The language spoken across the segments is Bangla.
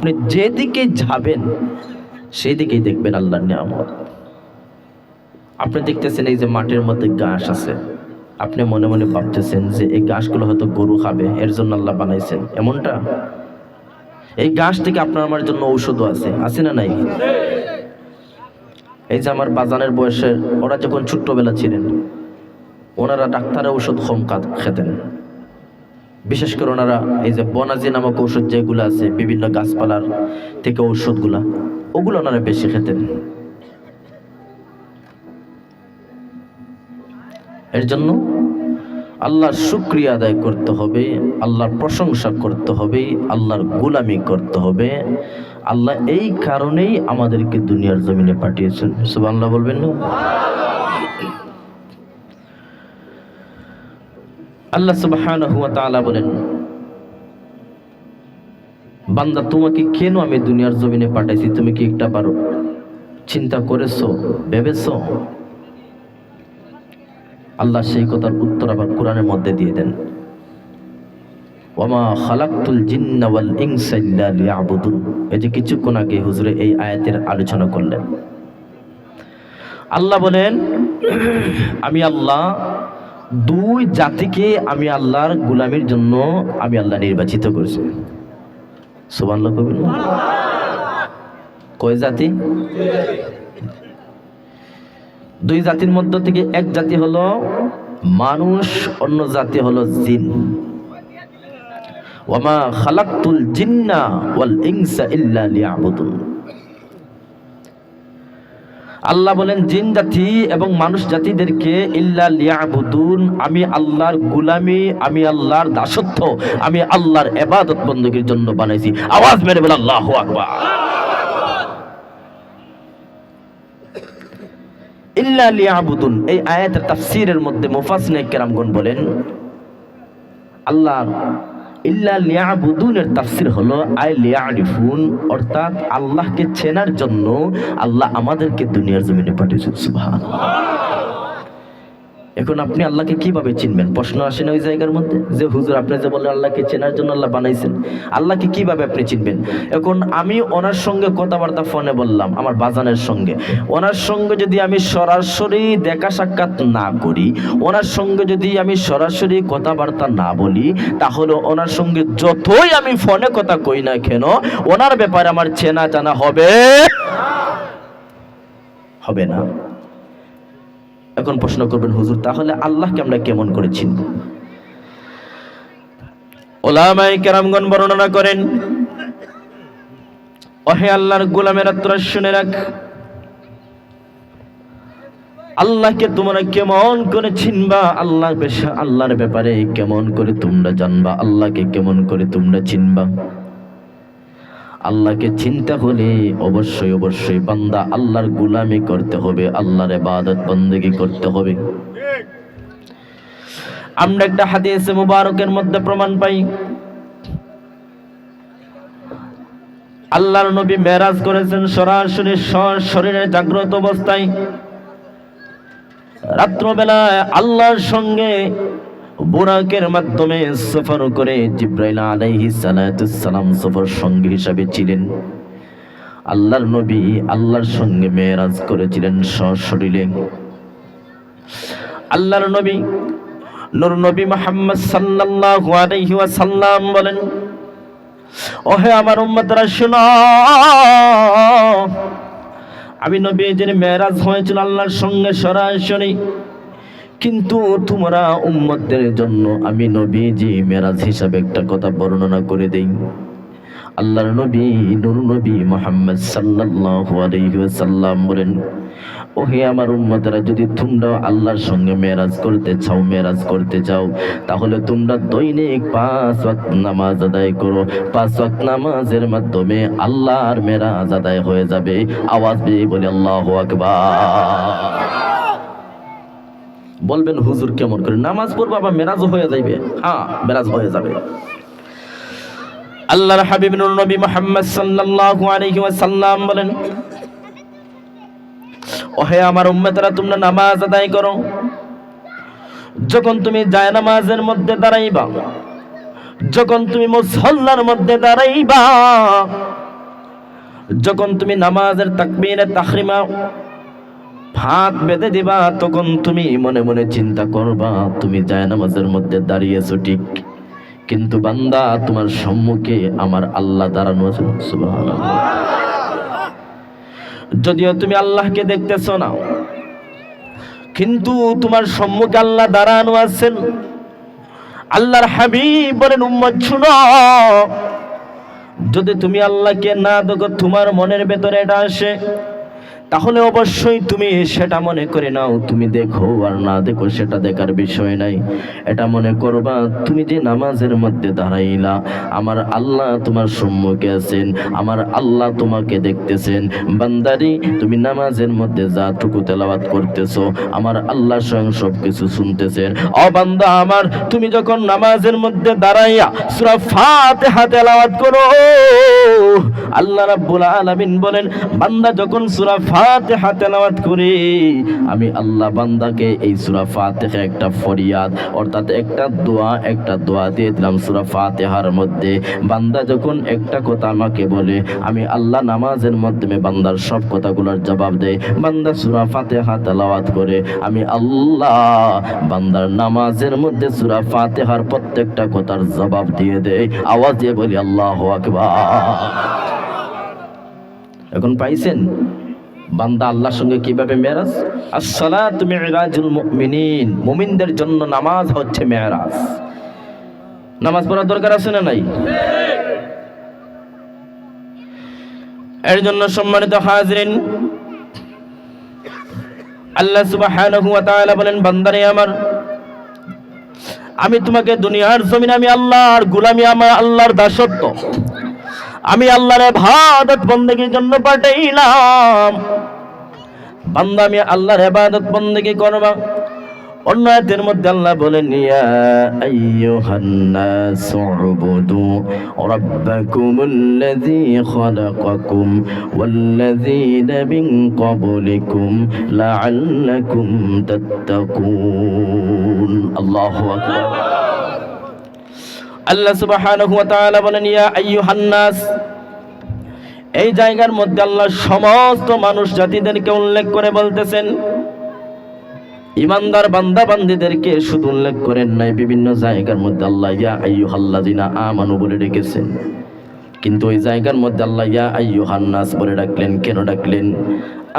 আপনি যেদিকে যাবেন সেই দিকেই দেখবেন আল্লাহর নিয়ামত। আপনি দেখতেছেন এই যে মাটির মধ্যে ঘাস আছে, আপনি মনে মনে ভাবতেছেন যে এই ঘাসগুলো হয়তো গরু খাবে, এর জন্য আল্লাহ বানাইছেন, এমনটা? এই ঘাস থেকে আপনার আমার জন্য ঔষধও আছে না নাই? এই যে আমার বাজানের বয়সের ওরা যখন ছোট্টবেলা ছিলেন, ওনারা ডাক্তারের ঔষধ কম খেতেন। বিশেষ করে ওনারা এই যে বনাজি নামক ঔষধ যেগুলো আছে, বিভিন্ন গাছপালার থেকে ঔষধগুলা, ওগুলো ওনারা বেশি খেতেন। এর জন্য আল্লাহর শুকরিয়া আদায় করতে হবে, আল্লাহর প্রশংসা করতে হবে, আল্লাহর গোলামি করতে হবে। আল্লাহ এই কারণেই আমাদেরকে দুনিয়ার জমিনে পাঠিয়েছেন। সুবহানাল্লাহ বলবেন না? আল্লাহ সুবহানাহু ওয়া তাআলা বলেন, বান্দা তোমাকে কেন আমি দুনিয়ার জমিনে পাঠাইছি তুমি কি একটা বার চিন্তা করেছো, ভেবেছো? আল্লাহ সেই কথার উত্তর আবার কোরআনের মধ্যে দিয়ে দেন, ওয়ামা খালাকতুল জিন্না ওয়াল ইনসা ইল্লা লিয়াবুদুন। এই যে কিছুক্ষণ আগে হুজুরে এই আয়াতের আলোচনা করলেন। আল্লাহ বলেন, আমি আল্লাহ দুই জাতিকে আমি আল্লাহর গোলামির জন্য আমি আল্লাহ নির্বাচিত করেছি। সুবহানাল্লাহ কবির। কয় জাতি? দুই জাতির মধ্য থেকে এক জাতি হলো মানুষ, অন্য জাতি হলো জিন। ওয়ামা খালাকতুল জিন্না ওয়াল ইনসা ইল্লা লিয়াবুদুন। আল্লাহ বলেন জিন জাতি এবং মানুষ জাতিদেরকে ইল্লা লিয়াবুদুন, আমি আল্লাহর গোলামি, আমি আল্লাহর দাসত্ব, আমি আল্লাহর ইবাদত বندگির জন্য বানাইছি। আওয়াজ মেরে বল আল্লাহু আকবার। ইল্লা লিয়াবুদুন, এই আয়াতের তাফসীরের মধ্যে মুফাসসিরিনে কেরামগণ বলেন, আল্লাহ ইল্লা লিয়াবুদুনের তাফসীর হলো আই লিয়ারিফুন, অর্থাৎ আল্লাহকে চেনার জন্য আল্লাহ আমাদেরকে দুনিয়ার জমিনে পাঠিয়েছেন। সুবহানাল্লাহ। এখন আপনি আল্লাহকে কিভাবে চিনবেন? প্রশ্ন আসে না ওই জায়গার মধ্যে যে হুজুর আপনি যে বলেন আল্লাহকে চেনার জন্য আল্লাহ বানাইছেন, আল্লাহকে কিভাবে আপনি চিনবেন? এখন আমি ওনার সঙ্গে কথাবার্তা ফোনে বললাম, আমার বাজানের সঙ্গে, ওনার সঙ্গে যদি আমি সরাসরি দেখা সাক্ষাৎ না করি, ওনার সঙ্গে যদি আমি সরাসরি কথাবার্তা না বলি, তাহলে ওনার সঙ্গে যতই আমি ফোনে কথা কই না কেন, ওনার ব্যাপারে আমার চেনা জানা হবে না। এখন প্রশ্ন করবেন, হুজুর তাহলে আল্লাহকে আমরা কেমন করে চিনব? উলামায়ে কেরামগণ বর্ণনা করেন, ওহে আল্লাহর গোলামেরা তোমরা শুনে রাখ, আল্লাহকে তোমরা কেমন করে চিনবা, আল্লাহর ব্যাপারে কেমন করে তোমরা জানবা, আল্লাহকে কেমন করে তোমরা চিনবা? আল্লাহকে চিনতে হলে অবশ্যই বান্দা আল্লাহর গোলামি করতে হবে, আল্লাহর ইবাদত বندگی করতে হবে। আমরা একটা হাদিসে মুবারকের মধ্যে প্রমাণ পাই, আল্লাহর নবী মেরাজ করেছেন সরাসরি শরীরে জাগ্রত অবস্থায়। রাত্রবেলায় আল্লাহর সঙ্গে বুরাকের মাধ্যমে সফর করে জিবরাইল আলাইহিস সালাতুস সালাম সফর সঙ্গী হিসাবে ছিলেন। আল্লাহর নবী আল্লাহর সঙ্গে মেরাজ করেছিলেন সশরীরে। আল্লাহর নবী নূর নবী মুহাম্মদ সাল্লাল্লাহু আলাইহি ওয়াসাল্লাম বলেন, ওহে আমার উম্মতরা শুনো, আমি নবী যিনি মেরাজ হয়েছিল আল্লাহর সঙ্গে সরাসরি, কিন্তু তোমরা উম্মতদের জন্য আমি নবীজি মেরাজ হিসাবে একটা কথা বর্ণনা করে দেই। আল্লাহর নবী নূর নবী মুহাম্মদ সাল্লাল্লাহু আলাইহি ওয়াসাল্লাম বলেন, ওহে আমার উম্মতরা, যদি তোমরা আল্লাহর সঙ্গে মেরাজ করতে চাও, তাহলে তোমরা দৈনিক 5 ওয়াক্ত নামাজ আদায় করো। 5 ওয়াক্ত নামাজের মাধ্যমে আল্লাহর মেরাজ আদায় হয়ে যাবে। আওয়াজ দিয়ে বলি আল্লাহু আকবার। বলবেন হুজুর কেমন করে নামাজ পড়বো আবার মেরাজও হয়ে যাবে? হ্যাঁ, মেরাজ হয়ে যাবে। আল্লাহর হাবিব নূর নবী মুহাম্মদ সাল্লাল্লাহু আলাইহি ওয়াসাল্লাম বলেন, ওহে আমার উম্মতরা, তোমরা নামাজ আদায় করো। যখন তুমি জায়নামাজের মধ্যে দাঁড়াইবা, যখন তুমি মুসল্লার মধ্যে দাঁড়াইবা, যখন তুমি নামাজের তাকবীরে তাহরিমা হাত বেঁধে দিবা, তখন তুমি মনে মনে চিন্তা করবা তুমি জায়নামাজের মধ্যে দাঁড়িয়েছো ঠিক, কিন্তু বান্দা তোমার সম্মুখে আমার আল্লাহ দাঁড়ানো আছেন। সুবহানাল্লাহ। যদিও তুমি আল্লাহকে দেখতেছো না, কিন্তু তোমার সম্মুখে আল্লাহ দাঁড়ানো আছেন। আল্লাহর হাবিব বলেন, উম্মত শুনো, যদি তুমি আল্লাহকে না দেখো, তোমার মনের ভেতরে এটা আসে, তাহলে অবশ্যই তুমি সেটা মনে করে নাও তুমি দেখো আর না দেখো সেটা দেখার বিষয় নাই। এটা মনে করবা তুমি যে নামাজের মধ্যে দাঁড়াইলা, আমার আল্লাহ তোমার সম্মুখে আছেন, আমার আল্লাহ তোমাকে দেখতেছেন। বান্দারি, তুমি নামাজের মধ্যে যাটুকু তেলাওয়াত করতেছো, আমার আল্লাহ স্বয়ং সবকিছু শুনতেছেন। ও বান্দা আমার, তুমি যখন নামাজের মধ্যে দাঁড়াইয়া সূরা ফাতিহা তেলাওয়াত করো, আল্লাহ রাব্বুল আলামিন বলেন, বান্দা যখন সূরা ফাতিহা তেলাওয়াত করে, আমি আল্লাহ বান্দাকে এই সূরা ফাতিহা একটা ফরিয়াদ অর্থাৎ একটা দোয়া দিয়ে দিলাম সূরা ফাতিহার মধ্যে। বান্দা যখন একটা কথা আমাকে বলে, আমি আল্লাহ নামাজের মাধ্যমে বান্দার সব কথাগুলোর জবাব দেয়। বান্দা সূরা ফাতিহা তেলাওয়াত করে, আমি আল্লাহ বান্দার নামাজের মধ্যে সূরা ফাতিহার প্রত্যেকটা কথার জবাব দিয়ে দেয়। আওয়াজ দিয়ে বলি আল্লাহু আকবার। এখন পাইছেন বান্দা আল্লাহর সঙ্গে কিভাবে মেরাজ? আসসালাতু মিরাজুল মুমিনিন, মুমিনদের জন্য নামাজ হচ্ছে মেরাজ। নামাজ পড়ার দরকার আছে না নাই? এর জন্য সম্মানিত হাজিরিন, আল্লাহ সুবহানাহু ওয়া তাআলা বলেন, বান্দারে আমার, আমি তোমাকে দুনিয়ার জমিনে আমি আল্লাহর গোলামি, আমার আল্লাহর দাসত্ব, আমি আল্লাহর ইবাদত বন্দেগীর জন্য পাঠাইলাম। বান্দা আমি আল্লাহর ইবাদত বন্দেগী করবা। অন্য আয়াতের মধ্যে আল্লাহ বলেন, ইয়া আইয়ুহান নাসু উবুদু রাব্বাকুমুল্লাযী খালাকাকুম ওয়াল্লাযীনা মিন ক্বাবলিকুম লাআল্লাকুম তাত্তাকুন। আল্লাহু আকবার। আল্লাহ সুবহানাহু ওয়া তাআলা বলেন, ইয়া আইয়ুহান নাস, এই জায়গার মধ্যে আল্লাহ সমস্ত মানুষ জাতিদেরকে উল্লেখ করে বলতেছেন। ইমানদার বান্দা বান্দীদেরকে শুধু উল্লেখ করেন নাই, বিভিন্ন জায়গার মধ্যে আল্লাহ ইয়া আইয়ুহাল্লাযিনা আমানু বলে ডেকেছেন, কিন্তু ওই জায়গার মধ্যে আল্লাহ ইয়া আইয়ুহান নাস বলে ডাকলেন। কেন ডাকলেন?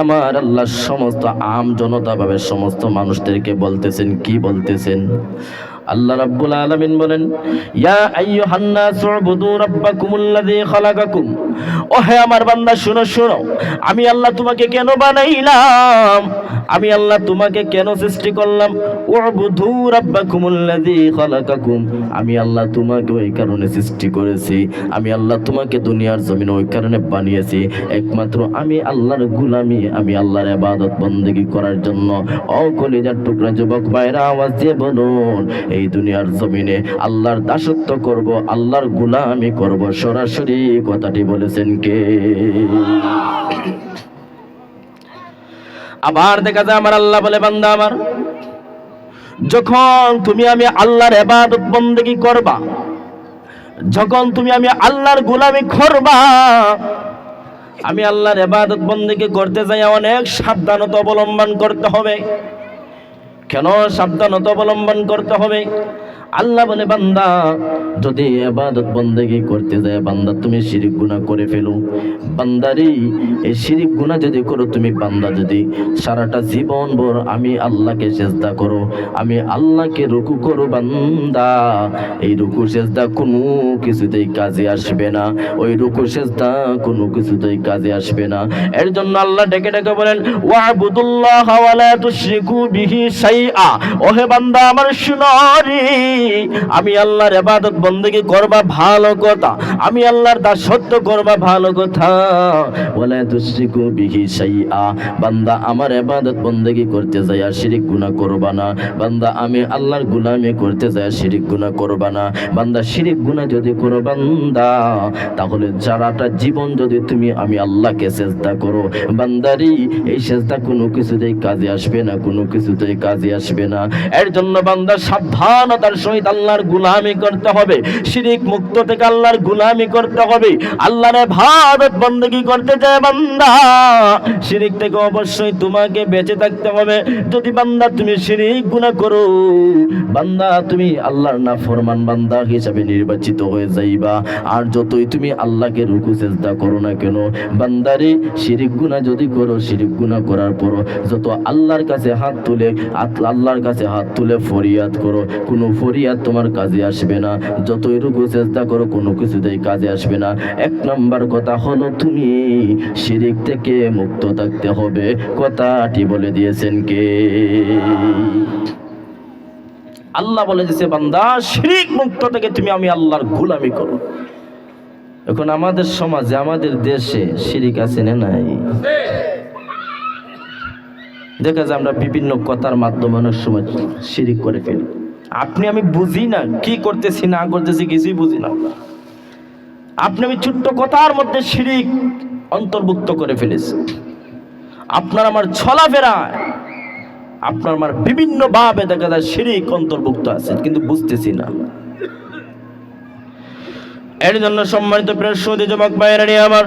আমার আল্লাহ সমস্ত আম জনতা ভাবে সমস্ত মানুষদেরকে বলতেছেন। কি বলতেছেন? আল্লাহ রাব্বুল আলামিন বলেন, ইয়া আইয়ুহান নাসু উবুদু রাব্বাকুমুল্লাযী খালাকাকুম, ও হে আমার বান্দা শুনো শুনো, আমি আল্লাহ তোমাকে কেন বানাইলাম, আমি আল্লাহ তোমাকে কেন সৃষ্টি করলাম। উবুদু রাব্বাকুমুল্লাযী খালাকাকুম, আমি আল্লাহ তোমাকে ওই কারণে সৃষ্টি করেছি, আমি আল্লাহ তোমাকে দুনিয়ার জমিনে ওই কারণে বানিয়েছি একমাত্র আমি আল্লাহর গোলামি, আমি আল্লাহর ইবাদত বন্দেগী করার জন্য। ও কলিজার টুকরা যুবক ভাইরা, আওয়াজ দিয়ে বলুন, এই দুনিয়ার জমিনে আল্লাহর দাসত্ব করব, আল্লাহর গোলামি করব। সরাসরি কথাটি বলেছেন কে? আবার দেখা যায় আমার আল্লাহ বলে, বান্দা আমার, যখন তুমি আমি আল্লাহর ইবাদত বন্দেগী করবা, যখন তুমি আমি আল্লাহর গোলামি করবা, আমি আল্লাহর ইবাদত বন্দেগী করতে যাই অনেক সাবধানতা অবলম্বন করতে হবে। কেন সাবধানতা অবলম্বন করতে হবে? আল্লাহ বলে, বান্দা যদি ইবাদত বন্দেগী করতে যায় বান্দা তুমি শিরক গুনাহ করে ফেলো, বান্দারি এই শিরক গুনাহ যদি করো তুমি, বান্দা যদি সারাটা জীবন ভর আমি আল্লাহকে সিজদা করো, আমি আল্লাহকে রুকু করো, বান্দা এই রুকু সিজদা কোনো কিছুতেই কাজে আসবে না, ওই রুকু সিজদা কোনো কিছুতেই কাজে আসবে না। এর জন্য আল্লাহ ডেকে ডেকে বলেন, ওয়াবুদুল্লাহ ওয়া লা তুশরিকু বিহি শাইআ, ওহে বান্দা আমার শুনো রে, আমি আল্লাহর ইবাদত বন্দেগী করবা ভালো কথা, আমি আল্লাহর দাসত্ব করবা ভালো কথা। ওয়ালা তুশরিকু বিহি শাইআ, বান্দা আমার ইবাদত বন্দেগী করতে যায় শিরক গুনাহ করবা না, বান্দা আমি আল্লাহর গোলামি করতে যায় শিরক গুনাহ করবা না। বান্দা শিরক গুনাহ যদি করো বান্দা, তাহলে সারাটা জীবন যদি তুমি আমি আল্লাহকে সিজদা করো, বান্দারি এই সিজদা কোনো কিছুতেই কাজে আসবে না, কোনো কিছুতেই কাজে আসবে না। এর জন্য বান্দা সাবধানতার সহিত আল্লাহর গোলামি করতে হবে, শিরিক মুক্ত থেকে আল্লাহর গোলামি করতে হবে। আল্লাহর ইবাদত বندگی করতে চায় বান্দা, শিরিক থেকে অবশ্যই তোমাকে বেঁচে থাকতে হবে। যদি বান্দা তুমি শিরিক গুনাহ করো, বান্দা তুমি আল্লাহর নাফরমান বান্দা হিসেবে নির্বাচিত হয়ে যাইবা। আর যতই তুমি আল্লাহকে রুকু সিজদা করো না কেন, বান্দারে শিরিক গুনাহ যদি করো, শিরিক গুনাহ করার পর যত আল্লাহর কাছে হাত তুলে ফরিয়াদ করো, কোনো ফরিয়াদ তোমার কাজে আসবে না। যতই রুকু সিজদা করো, কোনো কিছুতেই কাজে আসবে না। এক নাম্বার কথা হলো তুমি শিরিক থেকে মুক্ত থাকতে হবে। কথাটি বলে দিয়েছেন কে? আল্লাহ বলে দিয়েছে বান্দা শিরিক মুক্ত থেকে তুমি আমি আল্লাহর গোলামি করো। এখন আমাদের সমাজে, আমাদের দেশে শিরিক আছে না নাই? দেখা যায় আমরা বিভিন্ন কথার মাধ্যমে অনেক সময় শিরিক করে ফেলি। আপনি আমি বুঝি না কি করতেছি না করতেছি, কিছুই বুঝি না। আপনি আমি ছোট্ট কথার মধ্যে শিরিক অন্তর্ভুক্ত করে ফেলেছি। আপনার আমার চলাফেরা, আপনার আমার বিভিন্ন ভাবে দেখা যায় শিরিক অন্তর্ভুক্ত আছে, কিন্তু বুঝতেছি না। এর জন্য সম্মানিত প্রিয় সুধী যুবক ভাইয়েরা আমার,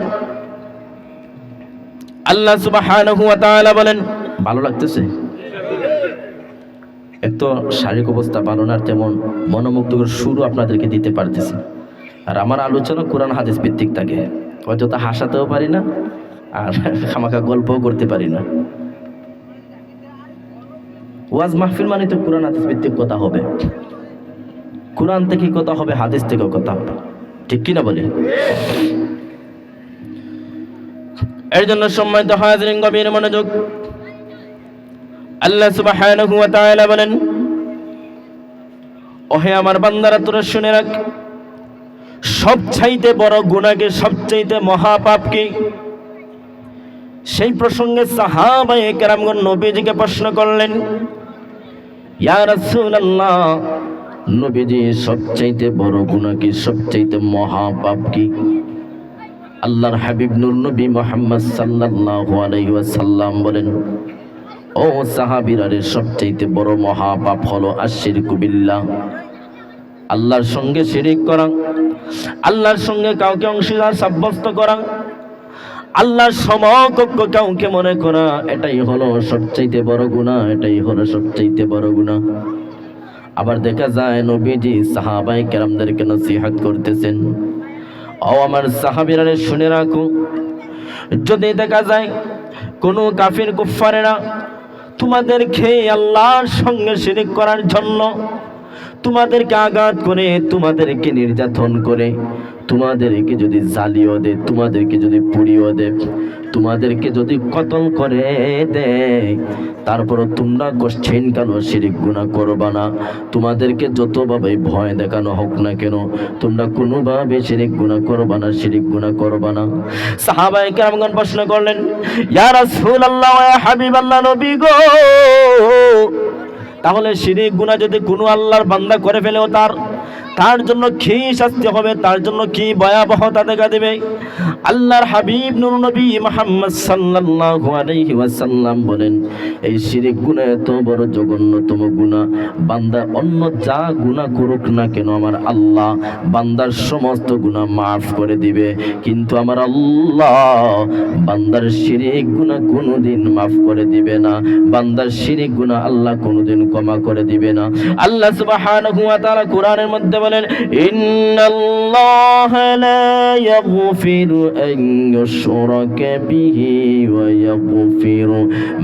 আল্লাহ সুবহানাহু ওয়া তাআলা বলেন, ভালো লাগতেছে? এত শারীরিক অবস্থা ভালো না, তেমন মনোমুগ্ধকর সুরও আপনাদেরকে দিতে পারতেছি। আর আমার আলোচনা কোরআন হাদিস ভিত্তিক থাকে, হয়তো তা হাসাতেও পারি না আর খামাখা গল্পও করতে পারি না। ওয়াজ মাহফিল মানে তো কোরআন হাদিস ভিত্তিক কথা হবে, কোরআন থেকে কথা হবে, হাদিস থেকেও কথা হবে, ঠিক কিনা বলি? এর জন্য সম্মানিত হাজিরিন গভীর মনোযোগ, আল্লাহ সুবহানাহু ওয়া তাআলা বলেন, ওহে আমার বান্দারা তোরা শুনে রাখ, সবচাইতে বড় গুনাহকে, সবচাইতে মহাপাপকে। সেই প্রসঙ্গে সাহাবায়ে কেরামগণ নবীজিকে প্রশ্ন করলেন, ইয়া রাসূলুল্লাহ, নবীজি সবচাইতে বড় গুনাহ কি, সবচাইতে মহাপাপ কি? আল্লাহর হাবিব নূর নবী মুহাম্মদ সাল্লাল্লাহু আলাইহি ওয়াসাল্লাম বলেন, ও সাহাবীরা রে, সবচাইতে বড় মহাপাপ হলো আশরিকু বিল্লাহ, আল্লাহর সঙ্গে শিরিক করা, আল্লাহর সঙ্গে কাউকে অংশীদার সাব্যস্ত করা, আল্লাহর সমকক্ষ কাউকে মনে করা, এটাই হলো সবচাইতে বড় গুনাহ, এটাই হলো সবচাইতে বড় গুনাহ। আবার দেখা যায় নবীজি সাহাবায়ে কেরামদেরকে নসিহত করতেছেন, ও আমার সাহাবীরা রে শুনে রাখো, যদি দেখা যায় কোনো কাফির কুফারেরা তোমাদেরকে আল্লাহর সঙ্গে শিরিক করার জন্য তোমাদেরকে আঘাত করে, তোমাদেরকে নির্যাতন করে, তোমাদেরকে যদি জ্বালিয়ে দেয়, তোমাদেরকে যদি পুড়িয়ে দেয়, তোমাদেরকে যদি কতল করে দেয়, তারপরও তোমরা কোশ্চেন কেন শিরিক গুনাহ করবা না? তোমাদেরকে যতভাবে ভয় দেখানো হোক না কেন, তোমরা কোনোভাবে শিরিক গুনাহ করবা না, শিরিক গুনাহ করবা না। সাহাবায়ে কেরামগণ প্রশ্ন করলেন, ইয়া রাসূলুল্লাহ, ইয়া হাবিবাল্লাহ, নবী গো, তাহলে শিরিক গুনাহ যদি কোনো আল্লাহর বান্দা করে ফেলেও তার জন্য কি শাস্তি হবে, তার জন্য কি ভয়াবহতা দেখা দেবে? আল্লাহর হাবিব নূর নবী মুহাম্মদ সাল্লাল্লাহু আলাইহি ওয়াসাল্লাম বলেন, এই শিরিক গুনাহ এত বড় জঘন্যতম গুনাহ, বান্দা অন্য যা গুনাহ করুক না কেন আমার আল্লাহ বান্দার সমস্ত গুনাহ মাফ করে দিবে, কিন্তু আমার আল্লাহ বান্দার শিরিক গুনাহ কোনোদিন মাফ করে দিবে না, বান্দার শিরিক গুনাহ আল্লাহ কোনোদিন ক্ষমা করে দিবে না। আল্লাহ সুবহানাহু ওয়া তাআলা কোরআনের মধ্যে বলেন, ইন্নাল্লাহা লা ইয়াগফিরু আন ইউশরাকা বিহি ওয়া ইয়াগফিরু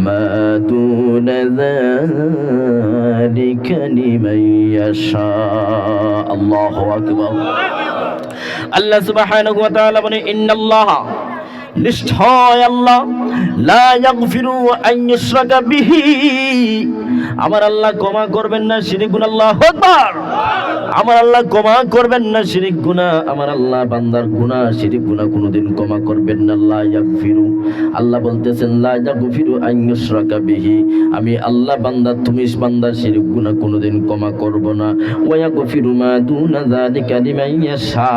মা দুনা যালিকা লিমান ইয়াশা। আল্লাহু আকবার। আল্লাহ সুবহানাহু ওয়া তাআলা বলেন, ইন্নাল্লাহা, নিশ্চয় আল্লাহ, লা ইয়াগফিরু আন ইউশরাকা বিহি, আমার আল্লাহ ক্ষমা করবেন না শিরিক গুনাহ। আল্লাহু আকবার। আমার আল্লাহ ক্ষমা করবেন না শিরিক গুনাহ, আমার আল্লাহ বান্দার গুনাহ শিরিক গুনাহ কোনোদিন ক্ষমা করবেন না। লা ইয়াগফিরু, আল্লাহ বলতেছেন লা ইয়াগফিরু আন ইউশরাকা বিহি, আমি আল্লাহ তুমি বান্দার শিরিক গুনাহ কোনোদিন ক্ষমা করব না। ওয়া ইয়াগফিরু মা দুনা যালিকা লিমান ইয়াশা,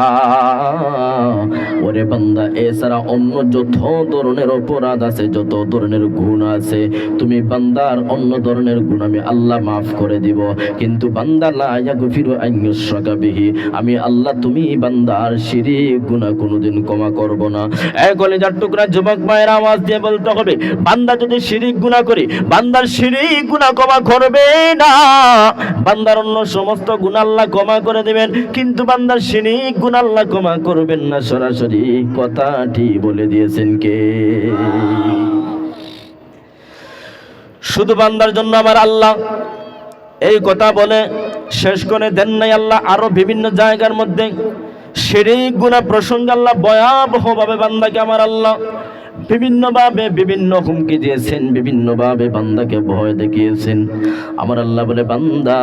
ওরে বান্দা এছাড়া অন্য যত ধরনের অপরাধ আছে, যত ধরনের গুনাহ আছে, তুমি বান্দার অন্য ধরনের গুনাহ আমি আল্লাহ মাফ করে দিব, কিন্তু বান্দা লা ইয়াগফিরু ইয়াগফিরু আন ইউশরাকা বিহি, আমি আল্লাহ তুমি বান্দার শিরক গুনাহ কোনোদিন ক্ষমা করব না। এক কলিজার টুকরা যুবক ভাইয়ের আওয়াজ দিয়ে বলতে হবে, বান্দা যদি শিরক গুনাহ করে, বান্দার শিরক গুনাহ ক্ষমা করবে না। বান্দার অন্য সমস্ত গুনাহ আল্লাহ ক্ষমা করে দিবেন, কিন্তু বান্দার শিরক গুনাহ আল্লাহ ক্ষমা করবেন না। সরাসরি কথাটি বলে দিয়েছেন কে? শুধু বান্দার জন্য আমার আল্লাহ এই কথা বলে শেষ করে দেন নাই। আল্লাহ আরো বিভিন্ন জায়গার মধ্যে শিরক গুনাহ প্রসঙ্গে আল্লাহ ভয়াবহভাবে বান্দাকে আমার আল্লাহ বিভিন্নভাবে বিভিন্ন হুমকি দিয়েছেন, বিভিন্নভাবে বান্দাকে ভয় দেখিয়েছেন। আমার আল্লাহ বলে, বান্দা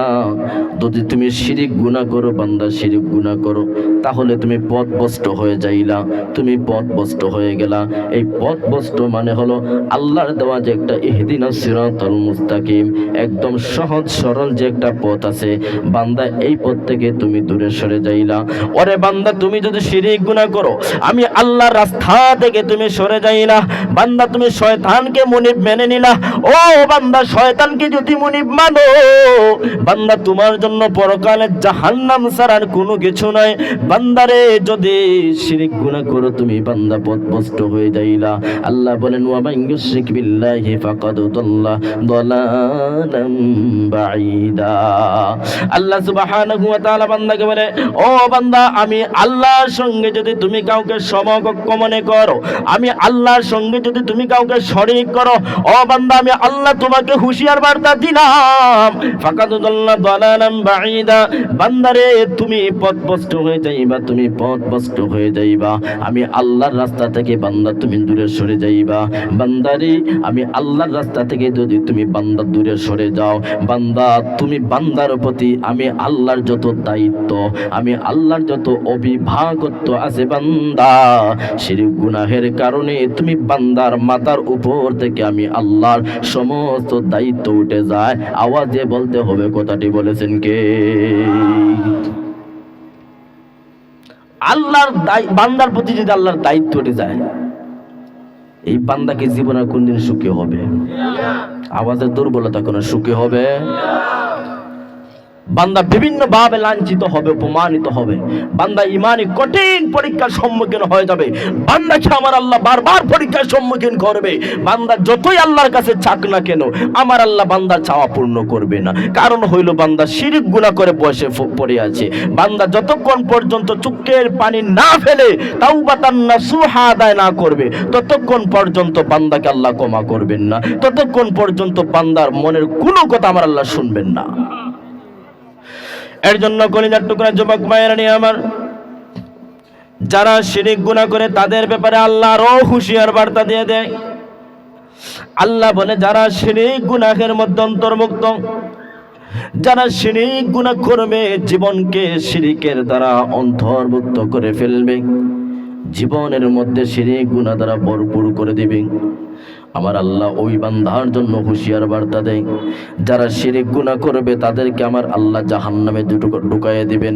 যদি তুমি শিরক গুনাহ করো, বান্দা শিরক গুনাহ করো, তাহলে তুমি পথভ্রষ্ট হয়ে যাইলা, তুমি পথভ্রষ্ট হয়ে গেলা। এই পথভ্রষ্ট মানে হলো আল্লাহর দেওয়া যে একটা ইহদিনাস সিরাতাল মুস্তাকিম, একদম সহজ সরল যে একটা পথ আছে, বান্দা এই পথ থেকে তুমি দূরে সরে যাইলা। ওরে বান্দা, তুমি যদি শিরক গুনাহ করো, আমি আল্লাহর রাস্তা থেকে তুমি সরে যাই না। বান্দা তুমি শয়তানকে মুনিব মেনে নিলা। ও বান্দা, শয়তানকে যদি মুনিব মানো, বান্দা তোমার জন্য পরকালে জাহান্নাম ছাড়ার কোনো কিছু নাই। বান্দারে যদি শিরক গুনাহ করো তুমি, বান্দা পথভ্রষ্ট হয়ে যাইলা। আল্লাহ বলেন, ওয়া মান ইউশরিক বিল্লাহি ফাকাদ দাল্লা দালালাম বাঈদা। আল্লাহ সুবহানাহু ওয়া তাআলা বান্দাকে বলে, ও বান্দা, আমি আল্লাহর সঙ্গে যদি তুমি কাউকে সমকক্ষ মনে করো, আমি আল্লাহর সঙ্গে যদি তুমি কাউকে শরীক করো, ও বান্দা, আমি আল্লাহ তোমাকে হুঁশিয়ার বার্তা দিলাম, ফাকাদ দাল্লা দালালাম বাঈদা। বান্দারে তুমি পথভ্রষ্ট হয়ে যাইবা, তুমি পথভ্রষ্ট হয়ে যাইবা। আমি আল্লাহর রাস্তা থেকে বান্দা তুমি দূরে সরে যাইবা। বান্দারে, আমি আল্লাহর রাস্তা থেকে যদি তুমি বান্দা দূরে সরে যাও, বান্দা তুমি বান্দার প্রতি আমি আল্লাহর যত দায়িত্ব, আমি আল্লাহর যত অভিভাবকত্ব আছে, বান্দা শিরক গুনাহের কারণে তুমি বান্দার মাথার উপর থেকে আমি আল্লাহর সমস্ত দায়িত্ব উঠে যায়। আওয়াজে বলতে হবে, কথাটি বলেছেন কে? আল্লাহর বান্দার প্রতি যদি আল্লাহর দায়িত্ব উঠে যায়, এই বান্দাকে জীবনে কোনদিন সুখী হবে? আওয়াজের দুর্বলতা কোনো সুখী হবে? বান্দা বিভিন্ন ভাবে লাঞ্ছিত হবে, অপমানিত হবে। বান্দা ইমানি কঠিন পরীক্ষার সম্মুখীন হয়ে যাবে। বান্দাকে আমার আল্লাহ বারবার পরীক্ষার সম্মুখীন করবে। বান্দা যতই আল্লাহর কাছে চাক না কেন, আমার আল্লাহ বান্দার চাওয়া পূর্ণ করবে না। কারণ হইল, বান্দা শিরক গুনাহ করে বসে পড়ে আছে। বান্দা যতক্ষণ পর্যন্ত চোখের পানি না ফেলে তাওবাতান নাসুহা আদায় না করবে, ততক্ষণ পর্যন্ত বান্দাকে আল্লাহ ক্ষমা করবেন না। ততক্ষণ পর্যন্ত বান্দার মনের কোনো কথা আমার আল্লাহ শুনবেন না। এর জন্য কলিজার টুকরা যুবক ভাইয়েরা নিয়ে আমার, যারা শিরক গুনাহ করে তাদের ব্যাপারে আল্লাহ আরো হুঁশিয়ার বার্তা দিয়ে দেয়। আল্লাহ বলে, যারা শিরক গুনাহের মধ্যে অন্তর্ভুক্ত, যারা শিরক গুনাহ করবে, জীবনকে শিরকের দ্বারা অন্তর্ভুক্ত করে ফেলবে, জীবনের মধ্যে শিরক গুনাহ দ্বারা ভরপুর করে দিবে, আমার আল্লাহ ওই বান্দার জন্য হুঁশিয়ার বার্তা দেয়। যারা শিরক গুনাহ করবে তাদেরকে আমার আল্লাহ জাহান্নামে ঢুকাইয়ে দিবেন।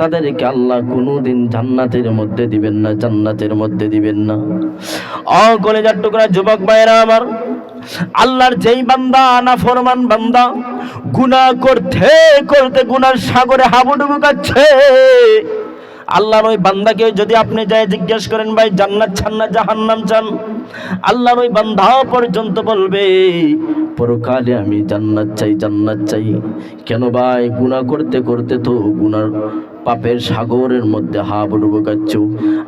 তাদেরকে আল্লাহ কোনোদিন জান্নাতের মধ্যে দিবেন না, জান্নাতের মধ্যে দিবেন না। কলিজার টুকরা যুবক ভাইরা আমার, আল্লাহর যেই বান্দা নাফরমান বান্দা গুনাহ করতে করতে গুনার সাগরে হাবুডুবু খাচ্ছে, আল্লাহর ওই বান্দাকে যদি আপনি যাই জিজ্ঞেস করেন, ভাই জান্নাত চান না জাহান্নাম চান, আল্লাহর ওই বান্দা পর্যন্ত বলবে, পরকালে আমি জান্নাত চাই, জান্নাত চাই। কেন ভাই? গুনাহ করতে করতে তো গুনার পাপের সাগরের মধ্যে হাবুডুবু খাচ্ছ।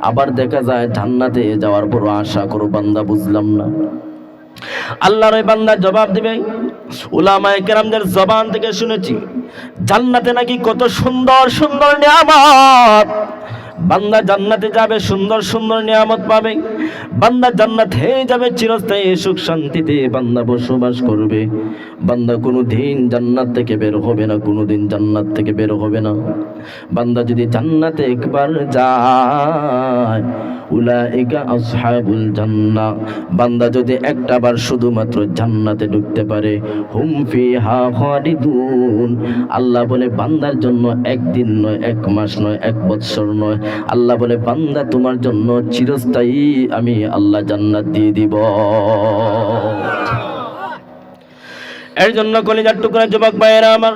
আবার দেখা যায় জান্নাতে যাওয়ার পর আশা করো, বান্দা বুঝলাম না। আল্লাহর ওই বান্দা জবাব দিবে, উলামায়ে কেরামদের জবান থেকে শুনেছি, জান্নাতে নাকি কত সুন্দর সুন্দর নিয়ামত। বান্দা জান্নাতে যাবে, সুন্দর সুন্দর নিয়ামত পাবে। বান্দা জান্নাতে যাবে, চিরস্থায়ী সুখ শান্তিতে বান্দা বসবাস করবে। বান্দা কোনোদিন জান্নাত থেকে বের হবে না, কোনোদিন জান্নাত থেকে বের হবে না। বান্দা যদি জান্নাতে একবার যায়, উলাইকা আসহাবুল জান্নাহ, বান্দা যদি একটাবার শুধুমাত্র জান্নাতে ঢুকতে পারে, হুম ফিহা খালিদুন, আল্লাহ বলে বান্দার জন্য একদিন নয়, এক মাস নয়, এক বৎসর নয়, আল্লাহ বলে বান্দা তোমার জন্য চিরস্থায়ী আমি আল্লাহ জান্নাত দিয়ে দিব। এর জন্য কলিজার টুকরা যুবক ভাইয়েরা আমার,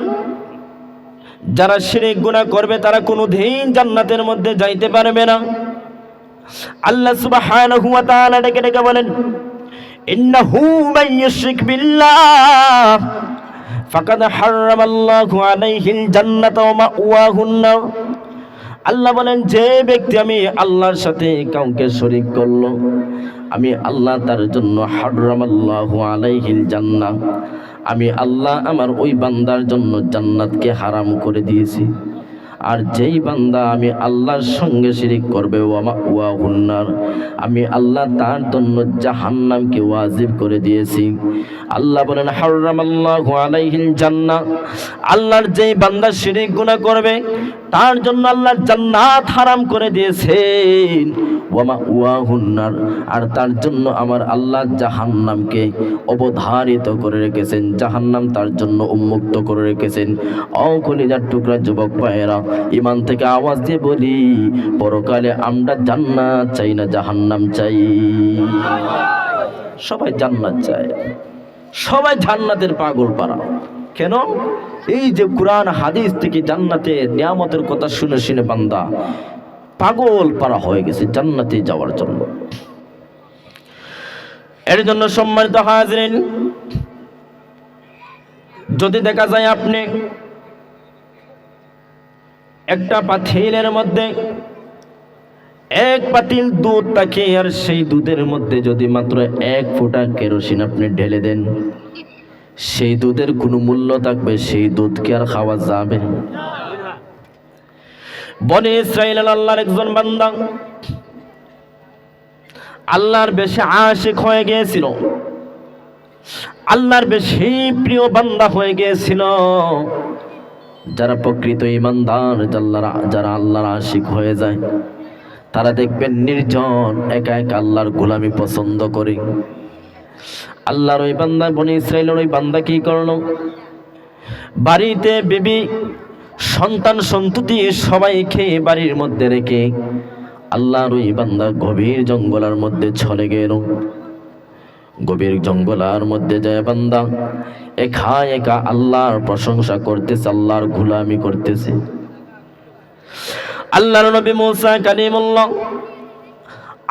যারা শিরক গুনাহ করবে তারা কোনোদিন জান্নাতের মধ্যে যাইতে পারবে না। আল্লাহ সুবহানাহু ওয়া তাআলা ডেকে ডেকে বলেন, ইন্নাহু মান ইউশরিক বিল্লাহ ফাকাদ হারামাল্লাহু আলাইহিল জান্নাতা ওয়া মাওয়াহুন নার। আল্লাহ বলেন, যে ব্যক্তি আমি আল্লাহর সাথে কাউকে শরীক করলো, আমি আল্লাহ তার জন্য হারামাল্লাহু আলাইহিল জান্নাহ, আমি আল্লাহ আমার ওই বান্দার জন্য জান্নাতকে হারাম করে দিয়েছি। আর যেই বান্দা আমি আল্লাহর সঙ্গে শিরিক করবে, ওয়া মাওয়াহুন নার, আমি আল্লাহ তার জন্য জাহান্নামকে ওয়াজিব করে দিয়েছি। আল্লাহ বলেন হারামাল্লাহু আলাইহিল জান্নাহ, আল্লাহর যেই বান্দা শিরিক গুনাহ করবে তার জন্য আল্লাহ জান্নাত হারাম করে দিয়েছেন, ওয়া মাওয়াহুন নার, আর তার জন্য আমার আল্লাহ জাহান্নামকে অবধারিত করে রেখেছেন, জাহান্নাম তার জন্য উন্মুক্ত করে রেখেছেন। ও কলিজার টুকরা যুবক ভাইয়েরা, ঈমান থেকে আওয়াজ দিয়ে বলি, পরকালে আমরা জান্নাত চাই না জাহান্নাম চাই? সবাই জান্নাত চায়, সবাই জান্নাতের পাগল পারা। কেন? এই যে কুরআন হাদিস থেকে জান্নাতের নিয়ামতের কথা শুনে শুনে বান্দা পাগল পারা হয়ে গেছে জান্নাতে যাওয়ার জন্য। এর জন্য সম্মানিত হাজরিন, যদি দেখা যায় আপনি একটা পাতিলের মধ্যে এক পাতিল দুধ থাকে, আর সেই দুধের মধ্যে যদি মাত্র 1 ফোঁটা কেরোসিন আপনি ঢেলে দেন, সেই দুধের কোনো মূল্য থাকবে? সেই দুধ কি আর খাওয়া যাবে? বনি ইসরাইল আল্লাহর একজন বান্দা আল্লাহর বেশি আশিক হয়ে গিয়েছিল, আল্লাহর বেশি প্রিয় বান্দা হয়ে গিয়েছিল। যারা প্রকৃত ঈমানদার, যারা আল্লাহর আশিক হয়ে যায়, তারা দেখবেন নির্জন একা একা আল্লাহর গোলামি পছন্দ করে। আল্লাহর ওই বান্দা, বনি ইসরাইলের ওই বান্দা কি করলো? বাড়িতে বিবি, সন্তান সন্ততি সবাইকে বাড়ির মধ্যে রেখে আল্লাহর ওই বান্দা গভীর জঙ্গলের মধ্যে চলে গেল। গভীর জঙ্গলের মধ্যে যায় বান্দা একা একা আল্লাহর প্রশংসা করতেছে, আল্লাহর গোলামি করতেছে। আল্লাহর নবী মুসা কালিমুল্লাহ,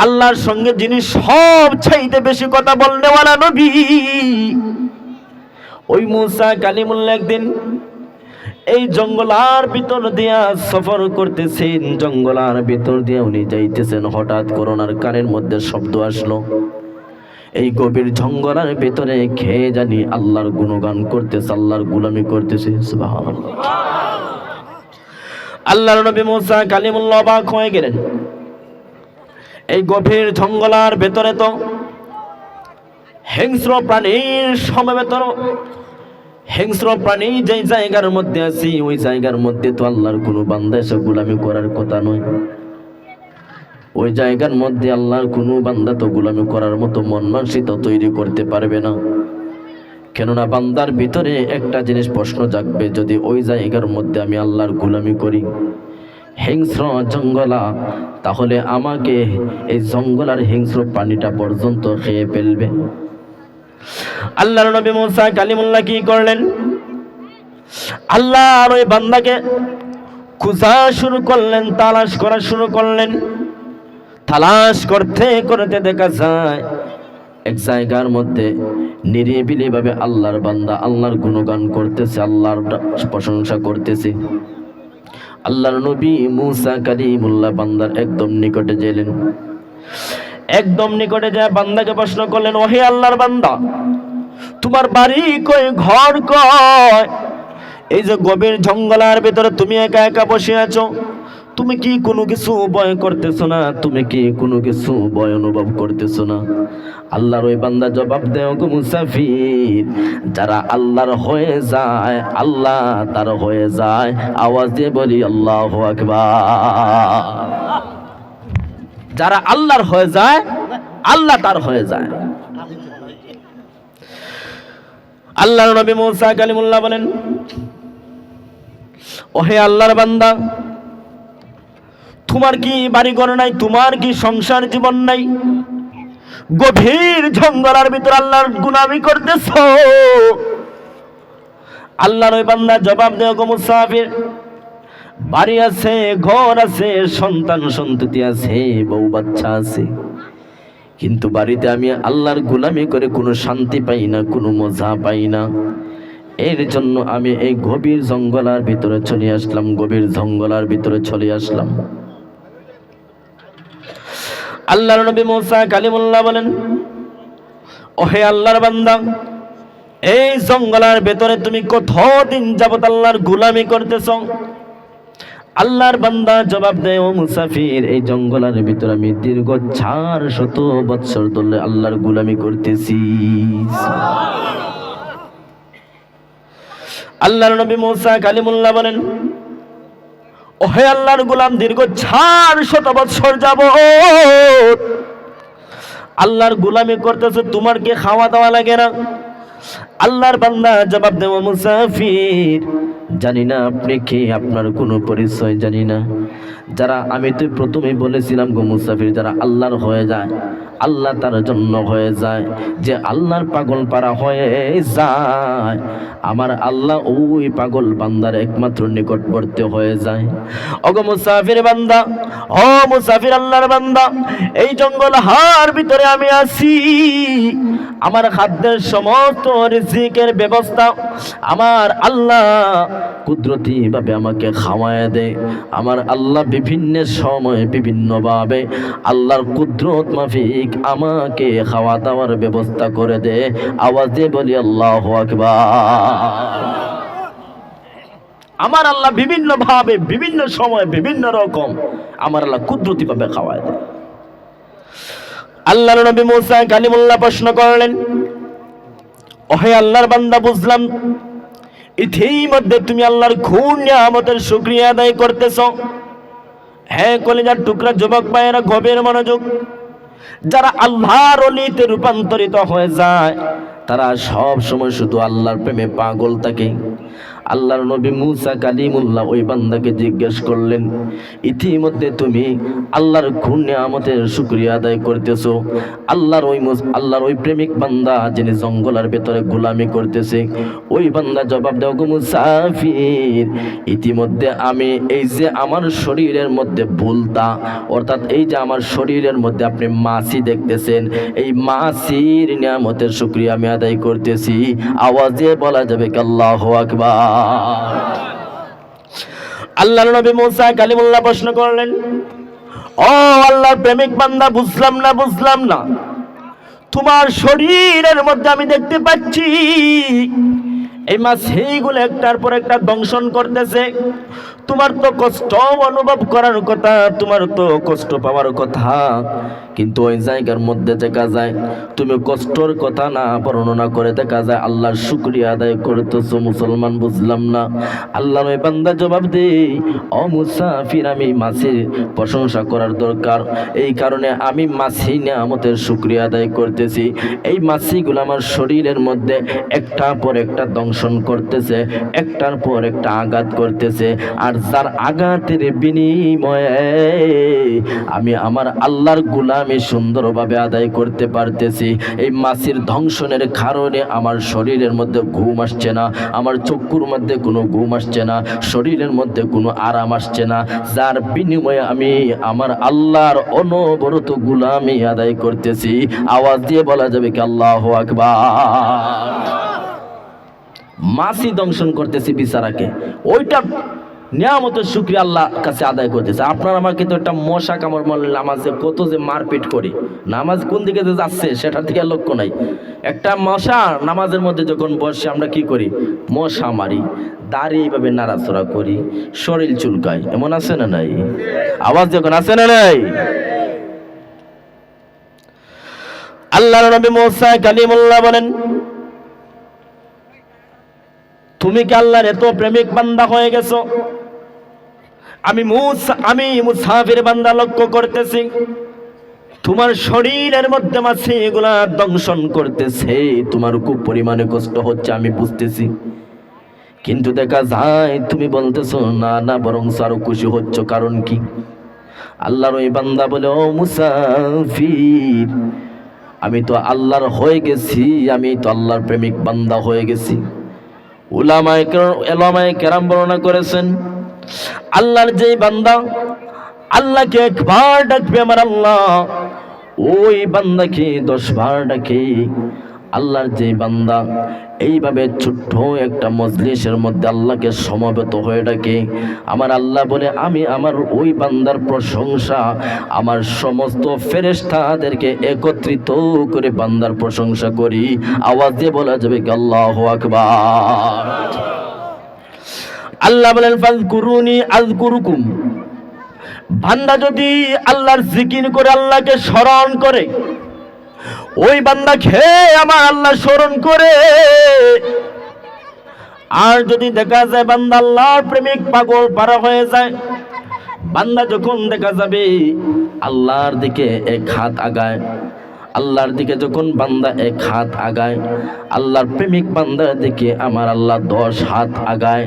আল্লাহর সঙ্গে যিনি সব চাইতে বেশি কথা বলনেওয়ালা নবী, ওই মুসা কালিমুল্লাহ একদিন এই জঙ্গলার ভিতর দিয়া সফর করতেছেন, জঙ্গলার ভিতর দিয়ে উনি যাইতেছেন। হঠাৎ করোনার কানের মধ্যে শব্দ আসলো। এই গভীর জঙ্গলের ভিতরে খেয়ে জানি আল্লাহর গুণগান করতেছে, আল্লাহর গোলামি করতেছে। সুবহানাল্লাহ। আল্লাহর নবী মুসা কালিমুল্লাহ অবাক হয়ে গেলেন। এই গভীর জঙ্গলার ভেতরে তো হিংস্র প্রাণীর সমবেত, হিংস্র প্রাণী যে জায়গার মধ্যে আছি, ওই জায়গার মধ্যে তো আল্লাহর কোনো বান্দা এসে গোলামি করার কথা নয়। ওই জায়গার মধ্যে আল্লাহর কোনো বান্দা তো গোলামি করার মতো মন মানসিকতা তৈরি করতে পারবে না। কেননা বান্দার ভিতরে একটা জিনিস প্রশ্ন জাগবে, যদি ওই জায়গার মধ্যে আমি আল্লাহর গোলামি করি, হিংস্র জঙ্গলা, তাহলে আমাকে এই জঙ্গলার হিংস্র প্রাণীটা পর্যন্ত খেয়ে ফেলবে। আল্লাহর নবী মুসা কালিমুল্লাহ কি করলেন? আল্লাহর ওই বান্দাকে খোঁজা শুরু করলেন, তালাশ করা শুরু করলেন। তালাশ করতে করতে দেখা যায় এক জায়গার মধ্যে নিরিবিলি ভাবে আল্লাহর বান্দা আল্লাহর গুণগান করতেছে, আল্লাহর প্রশংসা করতেছে। আল্লাহর নবী মুসা কালিমুল্লাহ বান্দার একদম নিকটে গেলেন। একদম নিকটে যায় বান্দাকে প্রশ্ন করলেন, ওহে আল্লাহর বান্দা, তোমার বাড়ি কই, ঘর কই? এই যে গভীর জঙ্গলের ভিতরে তুমি একা একা বসে আছো, তুমি কি কোনো কিছু ভয় করতেছো না? তুমি কি কোনো কিছু ভয় অনুভব করতেছো না? আল্লাহর ওই বান্দা জবাব দেয়, গো মুসাফির, যারা আল্লাহর হয়ে যায় আল্লাহ তার হয়ে যায়। আওয়াজ দিয়ে বলি আল্লাহু আকবার। যারা আল্লাহর হয়ে যায় আল্লাহ তার হয়ে যায়। আল্লাহর নবী মুসা কালিমুল্লাহ বলেন, ওহে আল্লাহর বান্দা, তোমার কি বাড়ি ঘর নাই? তোমার কি সংসার জীবন নাই? গভীর জঙ্গলের ভিতর আল্লাহর গুনামি করতেছো। আল্লাহর ওই বান্দা জবাব দেয়, গো মুসাফির, বাড়ি আছে, ঘর আছে, সন্তান সন্ততি আছে, বউ বাচ্চা আছে, কিন্তু বাড়িতে আমি আল্লাহর গোলামি করে কোনো শান্তি পাই না, কোনো মজা পাই না। এর জন্য আমি এই গভীর জঙ্গলার ভিতরে চলে আসলাম, গভীর জঙ্গলার ভিতরে চলে আসলাম। আল্লাহর নবী মুসা কালিমুল্লাহ বলেন, ওহে আল্লাহর বান্দা, এই জঙ্গলার ভেতরে তুমি কতদিন যাবত আল্লাহর গোলামি করতেছ? আল্লাহর বান্দা জবাব দেয়, ও মুসাফির, এই জঙ্গলের ভিতরে আমি দীর্ঘ 400 বছর ধরে আল্লাহর গোলামি করতেছি। আল্লাহর নবী মুসা কালিমুল্লাহ বলেন, ওহে আল্লাহর গোলাম, দীর্ঘ 400 বছর যাবত আল্লাহর গোলামি করতেছে, তোমার কি খাওয়া দাওয়া লাগে না? আল্লাহর বান্দা জবাব দেয়, ও মুসাফির, জানি না আপনি কে, আপনার কোনো পরিচয় জানি না। যারা, আমি তো প্রথমেই বলেছিলাম গো মুসাফির, যারা আল্লাহর হয়ে যায়, আল্লাহ তার জন্য হয়ে যায়, যে আল্লাহর পাগল পারা হয়ে যায়, আমার আল্লাহ ওই পাগল বান্দার একমাত্র নিকটবর্তী হয়ে যায়। ওগো মুসাফির বান্দা, ও মুসাফির আল্লাহর বান্দা, এই জঙ্গল হার ভিতরে আমি আছি, আমার খাদ্যের সমস্ত রিজিকের ব্যবস্থা আমার আল্লাহ কুদরতি ভাবে আমাকে খাওয়ায় দেয়। আমার আল্লাহ বিভিন্ন সময় বিভিন্ন ভাবে আল্লাহর কুদরত মাফিক আমাকে খাওয়া দাওয়ার ব্যবস্থা করে দেয়। আওয়াজ দিয়ে বলি আল্লাহু আকবার। আমার আল্লাহ বিভিন্ন ভাবে, বিভিন্ন সময়, বিভিন্ন রকম আমার আল্লাহ কুদরতি ভাবে খাওয়ায় দেয়। আল্লাহর নবী মুসা কালিমুল্লাহ প্রশ্ন করলেন, ওহে আল্লাহর বান্দা, বুঝলাম ইতিমধ্যে তুমি আল্লাহর খুন নিয়ামতের শুকরিয়া আদায় করতেছ। হ্যাঁ কলিজার টুকরা যুবক ভাইয়েরা, গভীর মনোযোগ। যারা আল্লাহর ওলিতে রূপান্তরিত হয়ে যায়, তারা সব সময় শুধু আল্লাহর প্রেমে পাগল থাকে। আল্লাহর নবী মুসা কালিমুল্লাহ ওই বান্দাকে জিজ্ঞেস করলেন, ইতিমধ্যে তুমি আল্লাহর খুন নিয়ামতের শুকরিয়া আদায় করতেছো, আল্লাহর ওই প্রেমিক বান্দা যিনি জঙ্গলের ভেতরে গোলামি করতেছে, ওই বান্দা জবাব দাও, গো মুসাফির, ইতিমধ্যে আমি এই যে আমার শরীরের মধ্যে ভুলতা, অর্থাৎ এই যে আমার শরীরের মধ্যে আপনি মাছি দেখতেছেন, এই মাছির নিয়ামতের শুকরিয়া আমি আদায় করতেছি। আওয়াজে বলা যাবে কি আল্লাহু আকবার। আল্লাহর নবী মুসা কালিমুল্লাহ প্রশ্ন করলেন, ও আল্লাহর প্রেমিক বান্দা, বুঝলাম না, তোমার শরীরের মধ্যে আমি দেখতে পাচ্ছি এই মাছগুলো একটার পর একটা দংশন করতেছে, তোমার তো কষ্ট অনুভব করার কথা, তোমার তো কষ্ট পাওয়ার কথা, কিন্তু ওই জায়গার মধ্যে দেখা যায় তুমি কষ্টর কথা না বর্ণনা করে দেখা যায় আল্লাহর শুকরিয়া আদায় করতেছো। মুসলমান, বুঝলাম না। আল্লাহ ওই বান্দা জবাব দেই, ও মুসাফির, আমি মাছের প্রশংসা করার দরকার, এই কারণে আমি মাছি নিয়ামতের শুকরিয়া আদায় করতেছি। এই মাছিগুলো আমার শরীরের মধ্যে একটার পর একটা দংশন করতেছে, একটার পর একটা আঘাত করতেছে, আর যার আঘাতের বিনিময়ে আমি আমার আল্লাহর গোলামি সুন্দরভাবে আদায় করতে পারতেছি। এই মাছির ধ্বংসনের কারণে আমার শরীরের মধ্যে ঘুম আসছে না, আমার চক্ষুর মধ্যে কোনো ঘুম আসছে না, শরীরের মধ্যে কোনো আরাম আসছে না, যার বিনিময়ে আমি আমার আল্লাহর অনবরত গোলামি আদায় করতেছি। আওয়াজ দিয়ে বলা যাবে কি আল্লাহু আকবার। মাছি দংশন করতেছি বিচারাকে, ওইটা নিয়ামতের শুকরিয়া আল্লাহ কাছে আদায় করতেছে। আপনার আমাকে তো একটা মশা কামড় মারলে নামাজে কত যে মারপিট করি, নামাজ কোন দিকে যে যাচ্ছে সেটার দিকে লক্ষ্য নাই। একটা মশা নামাজের মধ্যে যখন বসে আমরা কি করি, মশা মারি, দাড়ি এইভাবে নাড়াচড়া করি, শরীর চুলকায়, এমন আছে না নাই? আওয়াজ যখন আছে না নাই? আল্লাহর নবী মুসা কালিমুল্লাহ বলেন, তুমি কি আল্লাহর এত প্রেমিক বান্দা হয়ে গেছো? আমি মুসাফির বান্দা লক্ষ্য করতেছি তোমার শরীরের মধ্যে মাছি এগুলা দংশন করতেছে, তোমার খুব পরিমাণে কষ্ট হচ্ছে আমি বুঝতেছি, কিন্তু দেখা যায় তুমি বলতেছো না না, বরং আরো খুশি হচ্ছ, কারণ কি? আল্লাহর ওই বান্দা বলে, ও মুসাফির, আমি তো আল্লাহর হয়ে গেছি, আমি তো আল্লাহর প্রেমিক বান্দা হয়ে গেছি। উলামায়ে কেরাম বর্ণনা করেছেন, আল্লাহর যে বান্দা আল্লাহকে একবার ডাকবে আমার আল্লাহ ওই বান্দাকে 10 বার ডাকে। আল্লাহর যে বান্দা এইভাবে ছোট্ট একটা মজলিসের মধ্যে আল্লাহকে সমবেত হয়ে ডাকে, আমার আল্লাহ বলে আমি আমার ওই বান্দার প্রশংসা আমার সমস্ত ফেরেশতাদেরকে একত্রিত করে বান্দার প্রশংসা করি। আওয়াজ দিয়ে বলা যাবে কি আল্লাহু আকবার। আল্লাহ বলেন ফাযকুরুনি আযকুরুকুম। বান্দা যদি আল্লাহর জিকির করে আল্লাহকে স্মরণ করে, ওই বান্দা খেয়ে আমার আল্লাহ স্মরণ করে। আর যদি দেখা যায় বান্দা আল্লাহর প্রেমিক পাগল পারা হয়ে যায়, বান্দা যখন দেখা যাবে আল্লাহর দিকে এক হাত আগায়, আল্লাহর দিকে যখন বান্দা এক হাত আগায়, আল্লাহর প্রেমিক বান্দার দিকে আমার আল্লাহ 10 হাত আগায়।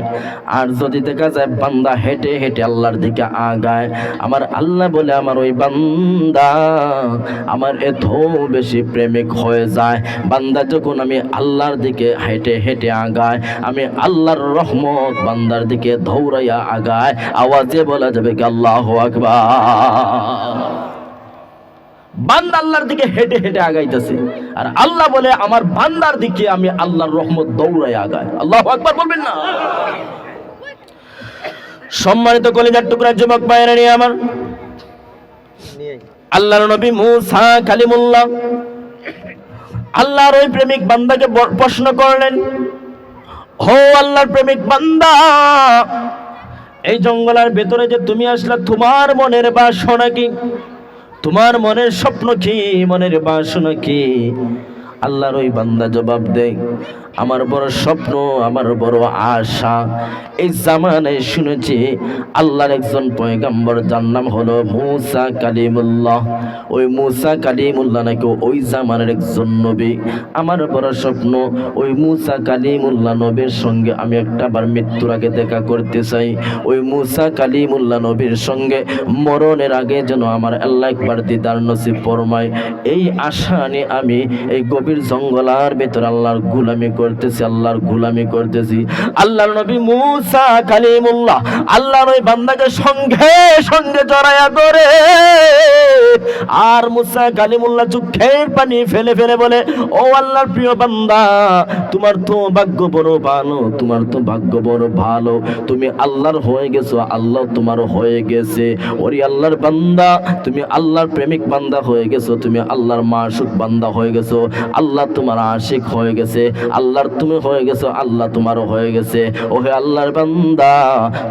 আর যদি দেখা যায় বান্দা হেঁটে হেঁটে আল্লাহর দিকে আগায়, আমার আল্লাহ বলে আমার ওই বান্দা আমার এত বেশি প্রেমিক হয়ে যায়। বান্দা যখন আমি আল্লাহর দিকে হেঁটে হেঁটে আগায়, আমি আল্লাহর রহমত বান্দার দিকে দৌড়াইয়া আগায়। আওয়াজে বলা যাবে কি আল্লাহু আকবার। বান্দা আল্লাহর দিকে হেঁটে হেঁটে আগাইতেছে, আর আল্লাহ বলে আমার বান্দার দিকে আমি আল্লাহর রহমত দৌড়াই আগায়। আল্লাহু আকবার বলবেন না? সম্মানিত কলিজার টুকরা যুবক ভাইরা নিয়ে আমার আল্লাহর নবী মুসা কালিমুল্লাহ আল্লাহর ওই প্রেমিক বান্দাকে প্রশ্ন করলেন, হো আল্লাহর প্রেমিক বান্দা, এই জঙ্গলের ভেতরে যে তুমি আসলা, তোমার মনের বাসনা কি? তোমার মনের স্বপ্ন কি? মনের বাসনা কি? আল্লাহর ওই বান্দা জবাব দেয়, আমার বড় স্বপ্ন, আমার বড় আশা, এই জামানায় শুনেছি আল্লাহর একজন পয়গম্বর যার নাম হলো মুসা কালিমুল্লাহ। ওই মুসা কালিমুল্লাহ নাকি ওই জামানার একজন নবী। আমার বড় স্বপ্ন ওই মুসা কালিমুল্লাহ নবীর সঙ্গে আমি একটাবার মৃত্যুর আগে দেখা করতে চাই। ওই মুসা কালিমুল্লাহ নবীর সঙ্গে মরণের আগে যেন আমার আল্লাহ একবার দিদার নসিব ফরমায়। এই আশা নিয়ে আমি এই গভীর জঙ্গলার ভেতর আল্লাহর গুলামি করতেছি, আল্লাহর গুলামি করতেছি। আল্লাহর নবী মুসা কালিমুল্লাহ আল্লাহর ওই বান্দাকে সঙ্গে সঙ্গে জড়ায়া ধরে, আর মুসা কালিমুল্লাহ চোখের পানি ফেলে ফেলে বলে, ও আল্লাহর প্রিয় বান্দা, তোমার তো ভাগ্য বড় ভালো, তোমার তো ভাগ্য বড় ভালো, তুমি আল্লাহর হয়ে গেছো, আল্লাহ তোমারও হয়ে গেছে। ওরে আল্লাহর বান্দা, তুমি আল্লাহর প্রেমিক বান্দা হয়ে গেছো, তুমি আল্লাহর মাশুক বান্দা হয়ে গেছো, আল্লাহ তোমার আশিক হয়ে গেছে, আল্লাহর তুমি হয়ে গেছো, আল্লাহ তোমারও হয়ে গেছে। ওহে আল্লাহর বান্দা,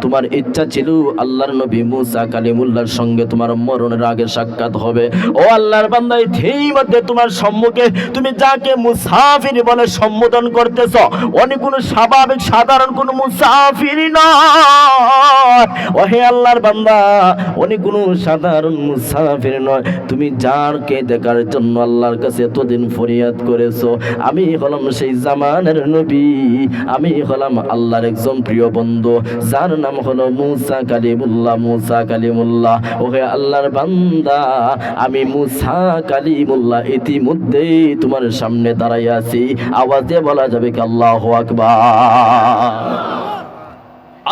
তোমার ইচ্ছা ছিল আল্লাহর নবী মুসা কালিমুল্লাহর সঙ্গে তোমার মরণের আগে সাক্ষাৎ হবে। ও আল্লাহর বান্দা, এই মধ্যে তোমার সম্মুখে তুমি যাকে মুসাফির বলে সম্বোধন করতেছ, উনি কোনো স্বাভাবিক সাধারণ কোনো মুসাফির নয়। ওহে আল্লাহর বান্দা, উনি কোনো সাধারণ মুসাফির নয়। তুমি যারকে দেখার জন্য আল্লাহর কাছে এতদিন ফরিয়াদ করেছো, আমি হলাম সেই জামানের নবী, আমি হলাম আল্লাহর একজন প্রিয় বন্ধু, যার নাম হলো মুসা কালিমুল্লাহ। মুসা কালিমুল্লাহ, ওহে আল্লাহর বান্দা, আমি মুসা কালিমুল্লাহ ইতিমধ্যেই তোমার সামনে দাঁড়াই আছি। আওয়াজে বলা যাবে কি আল্লাহু আকবার।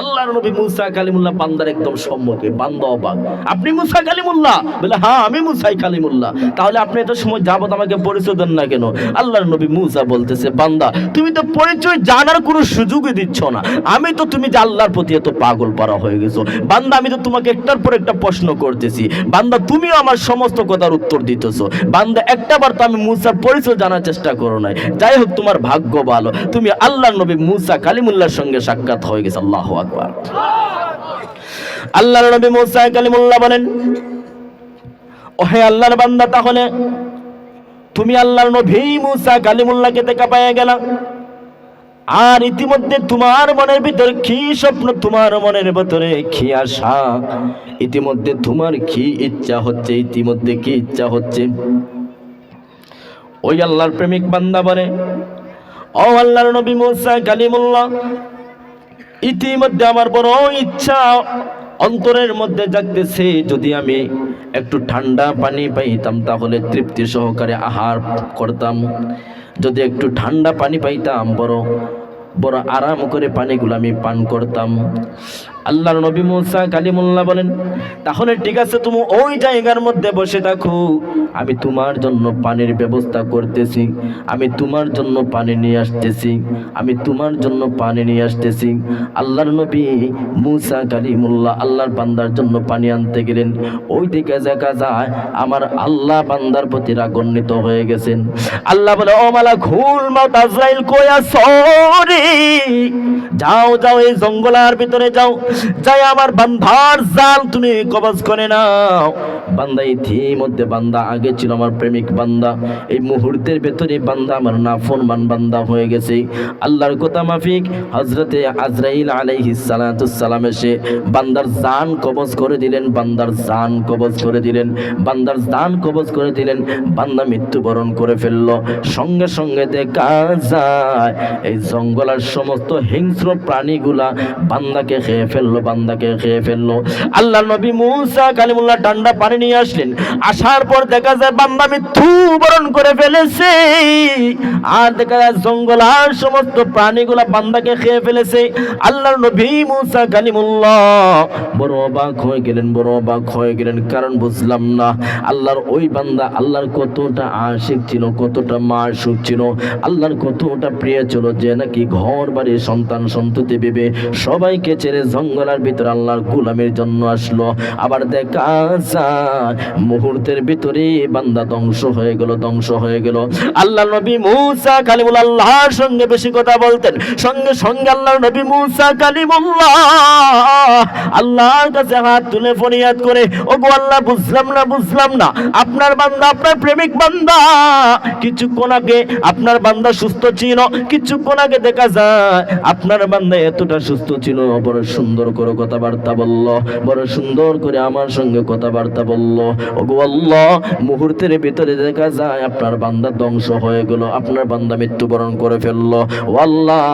আল্লাহর নবী মুসা কালিমুল্লাহ বান্দার একদম সম্মুখে। বান্দা অবাক, আপনি মুসা কালিমুল্লাহ? বলে হ্যাঁ, আমি মুসাই কালিমুল্লাহ। তাহলে আপনি এত সময় যাবত আমাকে পরিচয় দেন না কেন? আল্লাহর নবী মুসা বলতেছে, বান্দা তুমি তো পরিচয় জানার কোনো সুযোগই দিচ্ছ না। আমি তো তুমি যে আল্লাহর প্রতি এত পাগল পারা হয়ে গেছো, বান্দা আমি তো তোমাকে একটার পর একটা প্রশ্ন করতেছি, বান্দা তুমিও আমার সমস্ত কথার উত্তর দিতেছো। বান্দা একটাবার তো আমি মুসার পরিচয় জানার চেষ্টা করো নাই। যাই হোক, তোমার ভাগ্য ভালো, তুমি আল্লাহর নবী মুসা কালিমুল্লাহর সঙ্গে সাক্ষাৎ হয়ে গেছে। আল্লাহু আকবার। আল্লাহর নবী মুসা কালিমুল্লাহ বলেন, ওহে আল্লাহর বান্দা, তাহলে তুমি আল্লাহর নবী মুসা কালিমুল্লাহকে দেখা পেয়ে গেলা, আর ইতিমধ্যে তোমার মনের ভিতরে কি স্বপ্ন, তোমার মনের ভিতরে কি আশা, ইতিমধ্যে তোমার কি ইচ্ছা হচ্ছে, ইতিমধ্যে কি ইচ্ছা হচ্ছে? ওই আল্লাহর প্রেমিক বান্দা বলে, ও আল্লাহর নবী মুসা কালিমুল্লাহ, ইতিমধ্যে আমার বড় ইচ্ছা অন্তরের মধ্যে জাগতেছে, যদি আমি একটু ঠান্ডা পানি পাইতাম তাহলে তৃপ্তি সহকারে আহার করতাম, যদি একটু ঠান্ডা পানি পাইতাম বড় বড় আরাম করে পানিগুলো আমি পান করতাম। আল্লাহর নবী মুসা কালিমুল্লাহ বলেন, তাহলে ঠিক আছে, তুমি ওই জায়গার মধ্যে বসে থাকো, আমি তোমার জন্য পানির ব্যবস্থা করতেছি, আমি তোমার জন্য পানি নিয়ে আসতেছি, আমি তোমার জন্য পানি নিয়ে আসতেছি। আল্লাহর নবী মুসা কালিমুল্লাহ আল্লাহর বান্দার জন্য পানি আনতে গেলেন। ওই দিকে দেখা যায় আমার আল্লাহ বান্দার প্রতি রাগান্বিত হয়ে গেছেন। আল্লাহ বলে, ও মালাকুল মাউত আজরাইল কই আছো রে? যাও যাও, এই জঙ্গলের ভিতরে যাও, যাই আমার বান্দার জাল তুমি কবজ করে নাও। বান্দা ইতিমধ্যে বান্দা আগে ছিল আমার প্রেমিক বান্দা, এই মুহূর্তের ভেতরে বান্দা আমার নাফরমান বান্দা হয়ে গেছে। আল্লাহর কথা মাফিক হযরতে আজরাইল আলাইহিস সালাতুস সালাম এসে বান্দার জান কবজ করে দিলেন, বান্দার জান কবজ করে দিলেন, বান্দার জান কবজ করে দিলেন। বান্দা মৃত্যুবরণ করে ফেললো। সঙ্গে সঙ্গে দেখা যায় এই জঙ্গলের সমস্ত হিংস্র প্রাণীগুলা বান্দাকে খেয়ে ফেললো, বান্দাকে খেয়ে ফেললো। আল্লাহ নবী মুসা কালিমুল্লাহ ঠান্ডা পানি নিয়ে আসলেন। আসার পর দেখা যায় বান্দা মৃত্যুবরণ করে ফেলেছে। আর দেখা যায় জঙ্গল আর সমস্ত প্রাণীগুলা বান্দাকে খেয়ে ফেলেছে। আল্লাহ নবী মুসা কালিমুল্লাহ বড় অবাক হয়ে গেলেন, বড় অবাক হয়ে গেলেন। কারণ বুঝলাম না আল্লাহর ওই বান্দা আল্লাহর কতটা আশিক ছিল, কতটা মাশউক ছিল, আল্লাহর কতটা প্রিয় ছিল, যে নাকি ঘর বাড়ি সন্তান সন্ততি ভেবে সবাইকে ছেড়ে জঙ্গলের ভিতরে আল্লাহর গোলামের জন্য আসলো। আবার দেখা যায় মুহূর্তের ভিতরে বান্দা ধ্বংস হয়ে গেল, ধ্বংস হয়ে গেল। আল্লাহ নবী মুসা কালিমুল্লাহ আল্লাহর সঙ্গে বেশি কথা বলতেন। সঙ্গে সঙ্গে আল্লাহ নবী মুসা কালিমুল্লাহ আল্লাহর কাছে হাত তুলে ফরিয়াদ করে, ওগো আল্লাহ, বুঝলাম না, বুঝলাম না, আপনার বান্দা, আপনার প্রেমিক বান্দা, কিছুক্ষণ আগে আপনার বান্দা সুস্থ ছিল, কিছুক্ষণ আগে দেখা যায় আপনার বান্দা এতটা সুস্থ ছিল, বড় সুন্দর করে কথাবার্তা বলল, বড় সুন্দর করে আমার সঙ্গে কথাবার্তা বলল। ওগো আল্লাহ, মুহূর্তের ভিতরে দেখা যায় আপনার বান্দা ধ্বংস হয়ে গেল, আপনার বান্দা মৃত্যুবরণ করে ফেললো। ও আল্লাহ,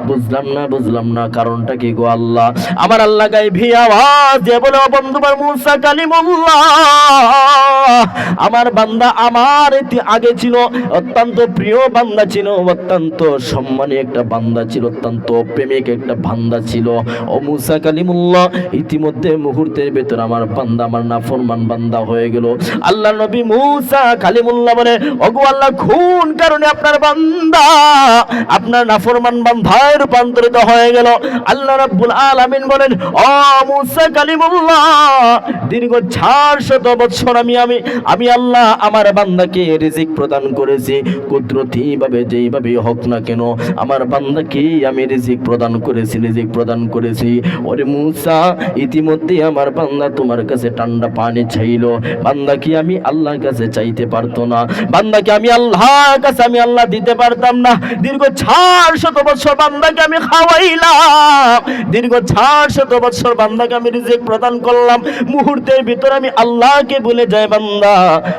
বুঝলাম না, বুঝলাম না, কারণটা কি গো আল্লাহ? আমার আল্লাহ গাইবি আওয়াজ দিয়ে বলে, ও বন্ধু মুসা কালিমুল্লাহ, আমার বান্দা আমার আগে ছিল অত্যন্ত প্রিয় বান্দা ছিল, অত্যন্ত সম্মানী একটা বান্দা ছিল, অত্যন্ত প্রেমিক একটা বান্দা ছিল। ও মুসা কালিমুল্লাহ, ইতিমধ্যে মুহূর্তের ভেতর আমার বান্দা, আমার নাফরমান বান্দা হয়ে গেল। আল্লাহ নবী মুসা কালিমুল্লাহ বলে, ওগো আল্লাহ, কোন কারণে আপনার বান্দা আপনার নাফরমান বান্দায় রূপান্তরিত হয়ে গেল? আল্লাহ রাব্বুল আলামিন বলেন, ও মুসা কালিমুল্লাহ, দীর্ঘ 400 বছর আমি আল্লাহ আমার বান্দাকে রিজিক প্রদান করেছি, কুদরতি ভাবে যেইভাবে হোক না কেন আমার বান্দাকে আমি রিজিক প্রদান করেছি, রিজিক প্রদান করেছি। ওরে মুসা, ইতিমধ্যে আমার বান্দা তোমার কাছে ঠান্ডা পানি চাইলো, বান্দা কি আমি আল্লাহর কাছে চাইতে পারতো না? বান্দাকে আমি আল্লাহর কাছে আমি আল্লাহ দিতে পারতাম না? দীর্ঘ 400 বছর বান্দাকে আমি খাওয়াইলাম, দীর্ঘ 400 বছর বান্দাকে আমি রিজিক প্রদান করলাম, মুহূর্তের ভিতর আমি আল্লাহকে ভুলে যাই বান্দা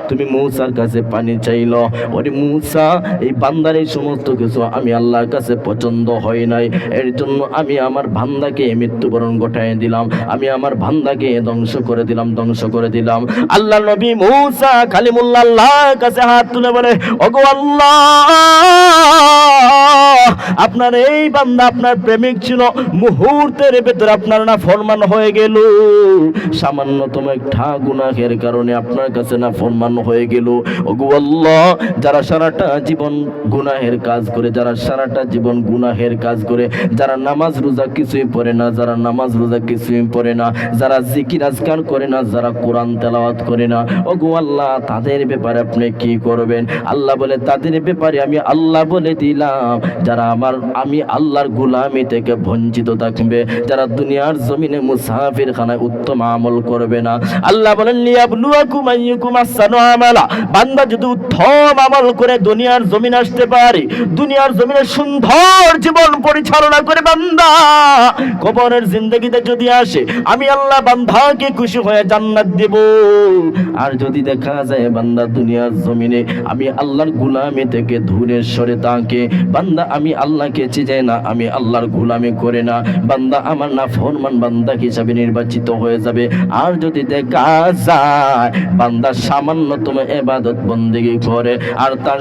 তুমি মুসার কাছে পানি চাইলো। ওরে মুসা, এই বান্দার এই সমস্ত কিছু আমি আল্লাহর কাছে পছন্দ হয় নাই, এর জন্য আমি আমার বান্দাকে মৃত্যুবরণ ঘটায় দিলাম, আমি আমার বান্দাকে ধ্বংস করে দিলাম, ধ্বংস করে দিলাম। আল্লাহ নবী মুসা কালিমুল্লাহ আল্লাহর কাছে হাত তুলে বলে, ওগো আল্লাহ, আপনার এই বান্দা আপনার প্রেমিক ছিল, মুহূর্তের ভেতর আপনার না ফরমান হয়ে গেল, সামান্যতম একটা গুনাহের কারণে আপনার কাছে না ফরমান হয়ে গেল। ওগো আল্লাহ, যারা সারাটা জীবন গুনাহের কাজ করে, যারা সারাটা জীবন গুনাহের কাজ করে, যারা নামাজ রোজা কিছুই পড়ে না, যারা নামাজ রোজা কিছুই পড়ে না, যারা জিকির আজকার করে না, যারা কোরআন তেলাওয়াত করে না, ওগো আল্লাহ, তাদের ব্যাপারে আপনি কি করবেন? আল্লাহ বলে, তাদের ব্যাপারে আমি আল্লাহ বলে দিলাম, যারা আমি আল্লাহর গোলামি থেকে বঞ্চিত থাকবে, যারা দুনিয়ার জমিনে মুসাফির খানায় উত্তম আমল করবে না। আল্লাহ বলেন, লিয়াবলুয়াকুম আইয়ুকুম আহসানু আমালা, বান্দা যদি উত্তম আমল করে দুনিয়ার জমিন আসতে পারে, দুনিয়ার জমিনে সুন্দর জীবন পরিচালনা করে বান্দা কবরের জিন্দেগিতে যদি আসে, আমি আল্লাহ বান্দাকে খুশি হয়ে জান্নাত দেব। আর যদি দেখা যায় বান্দা দুনিয়ার জমিনে আমি আমি আল্লাহর গোলামি থেকে দূরে সরে থাকে। বান্দা আমি আল্লাহকে চিনে না, আমি আল্লাহর গোলামি করে না, বান্দা আমার নাফরমান বান্দা হিসাবে নির্বাচিত হয়ে যাবে। আর যদি দেখা যায় বান্দা সামান্যতম ইবাদত বন্দেগী করে, আর তার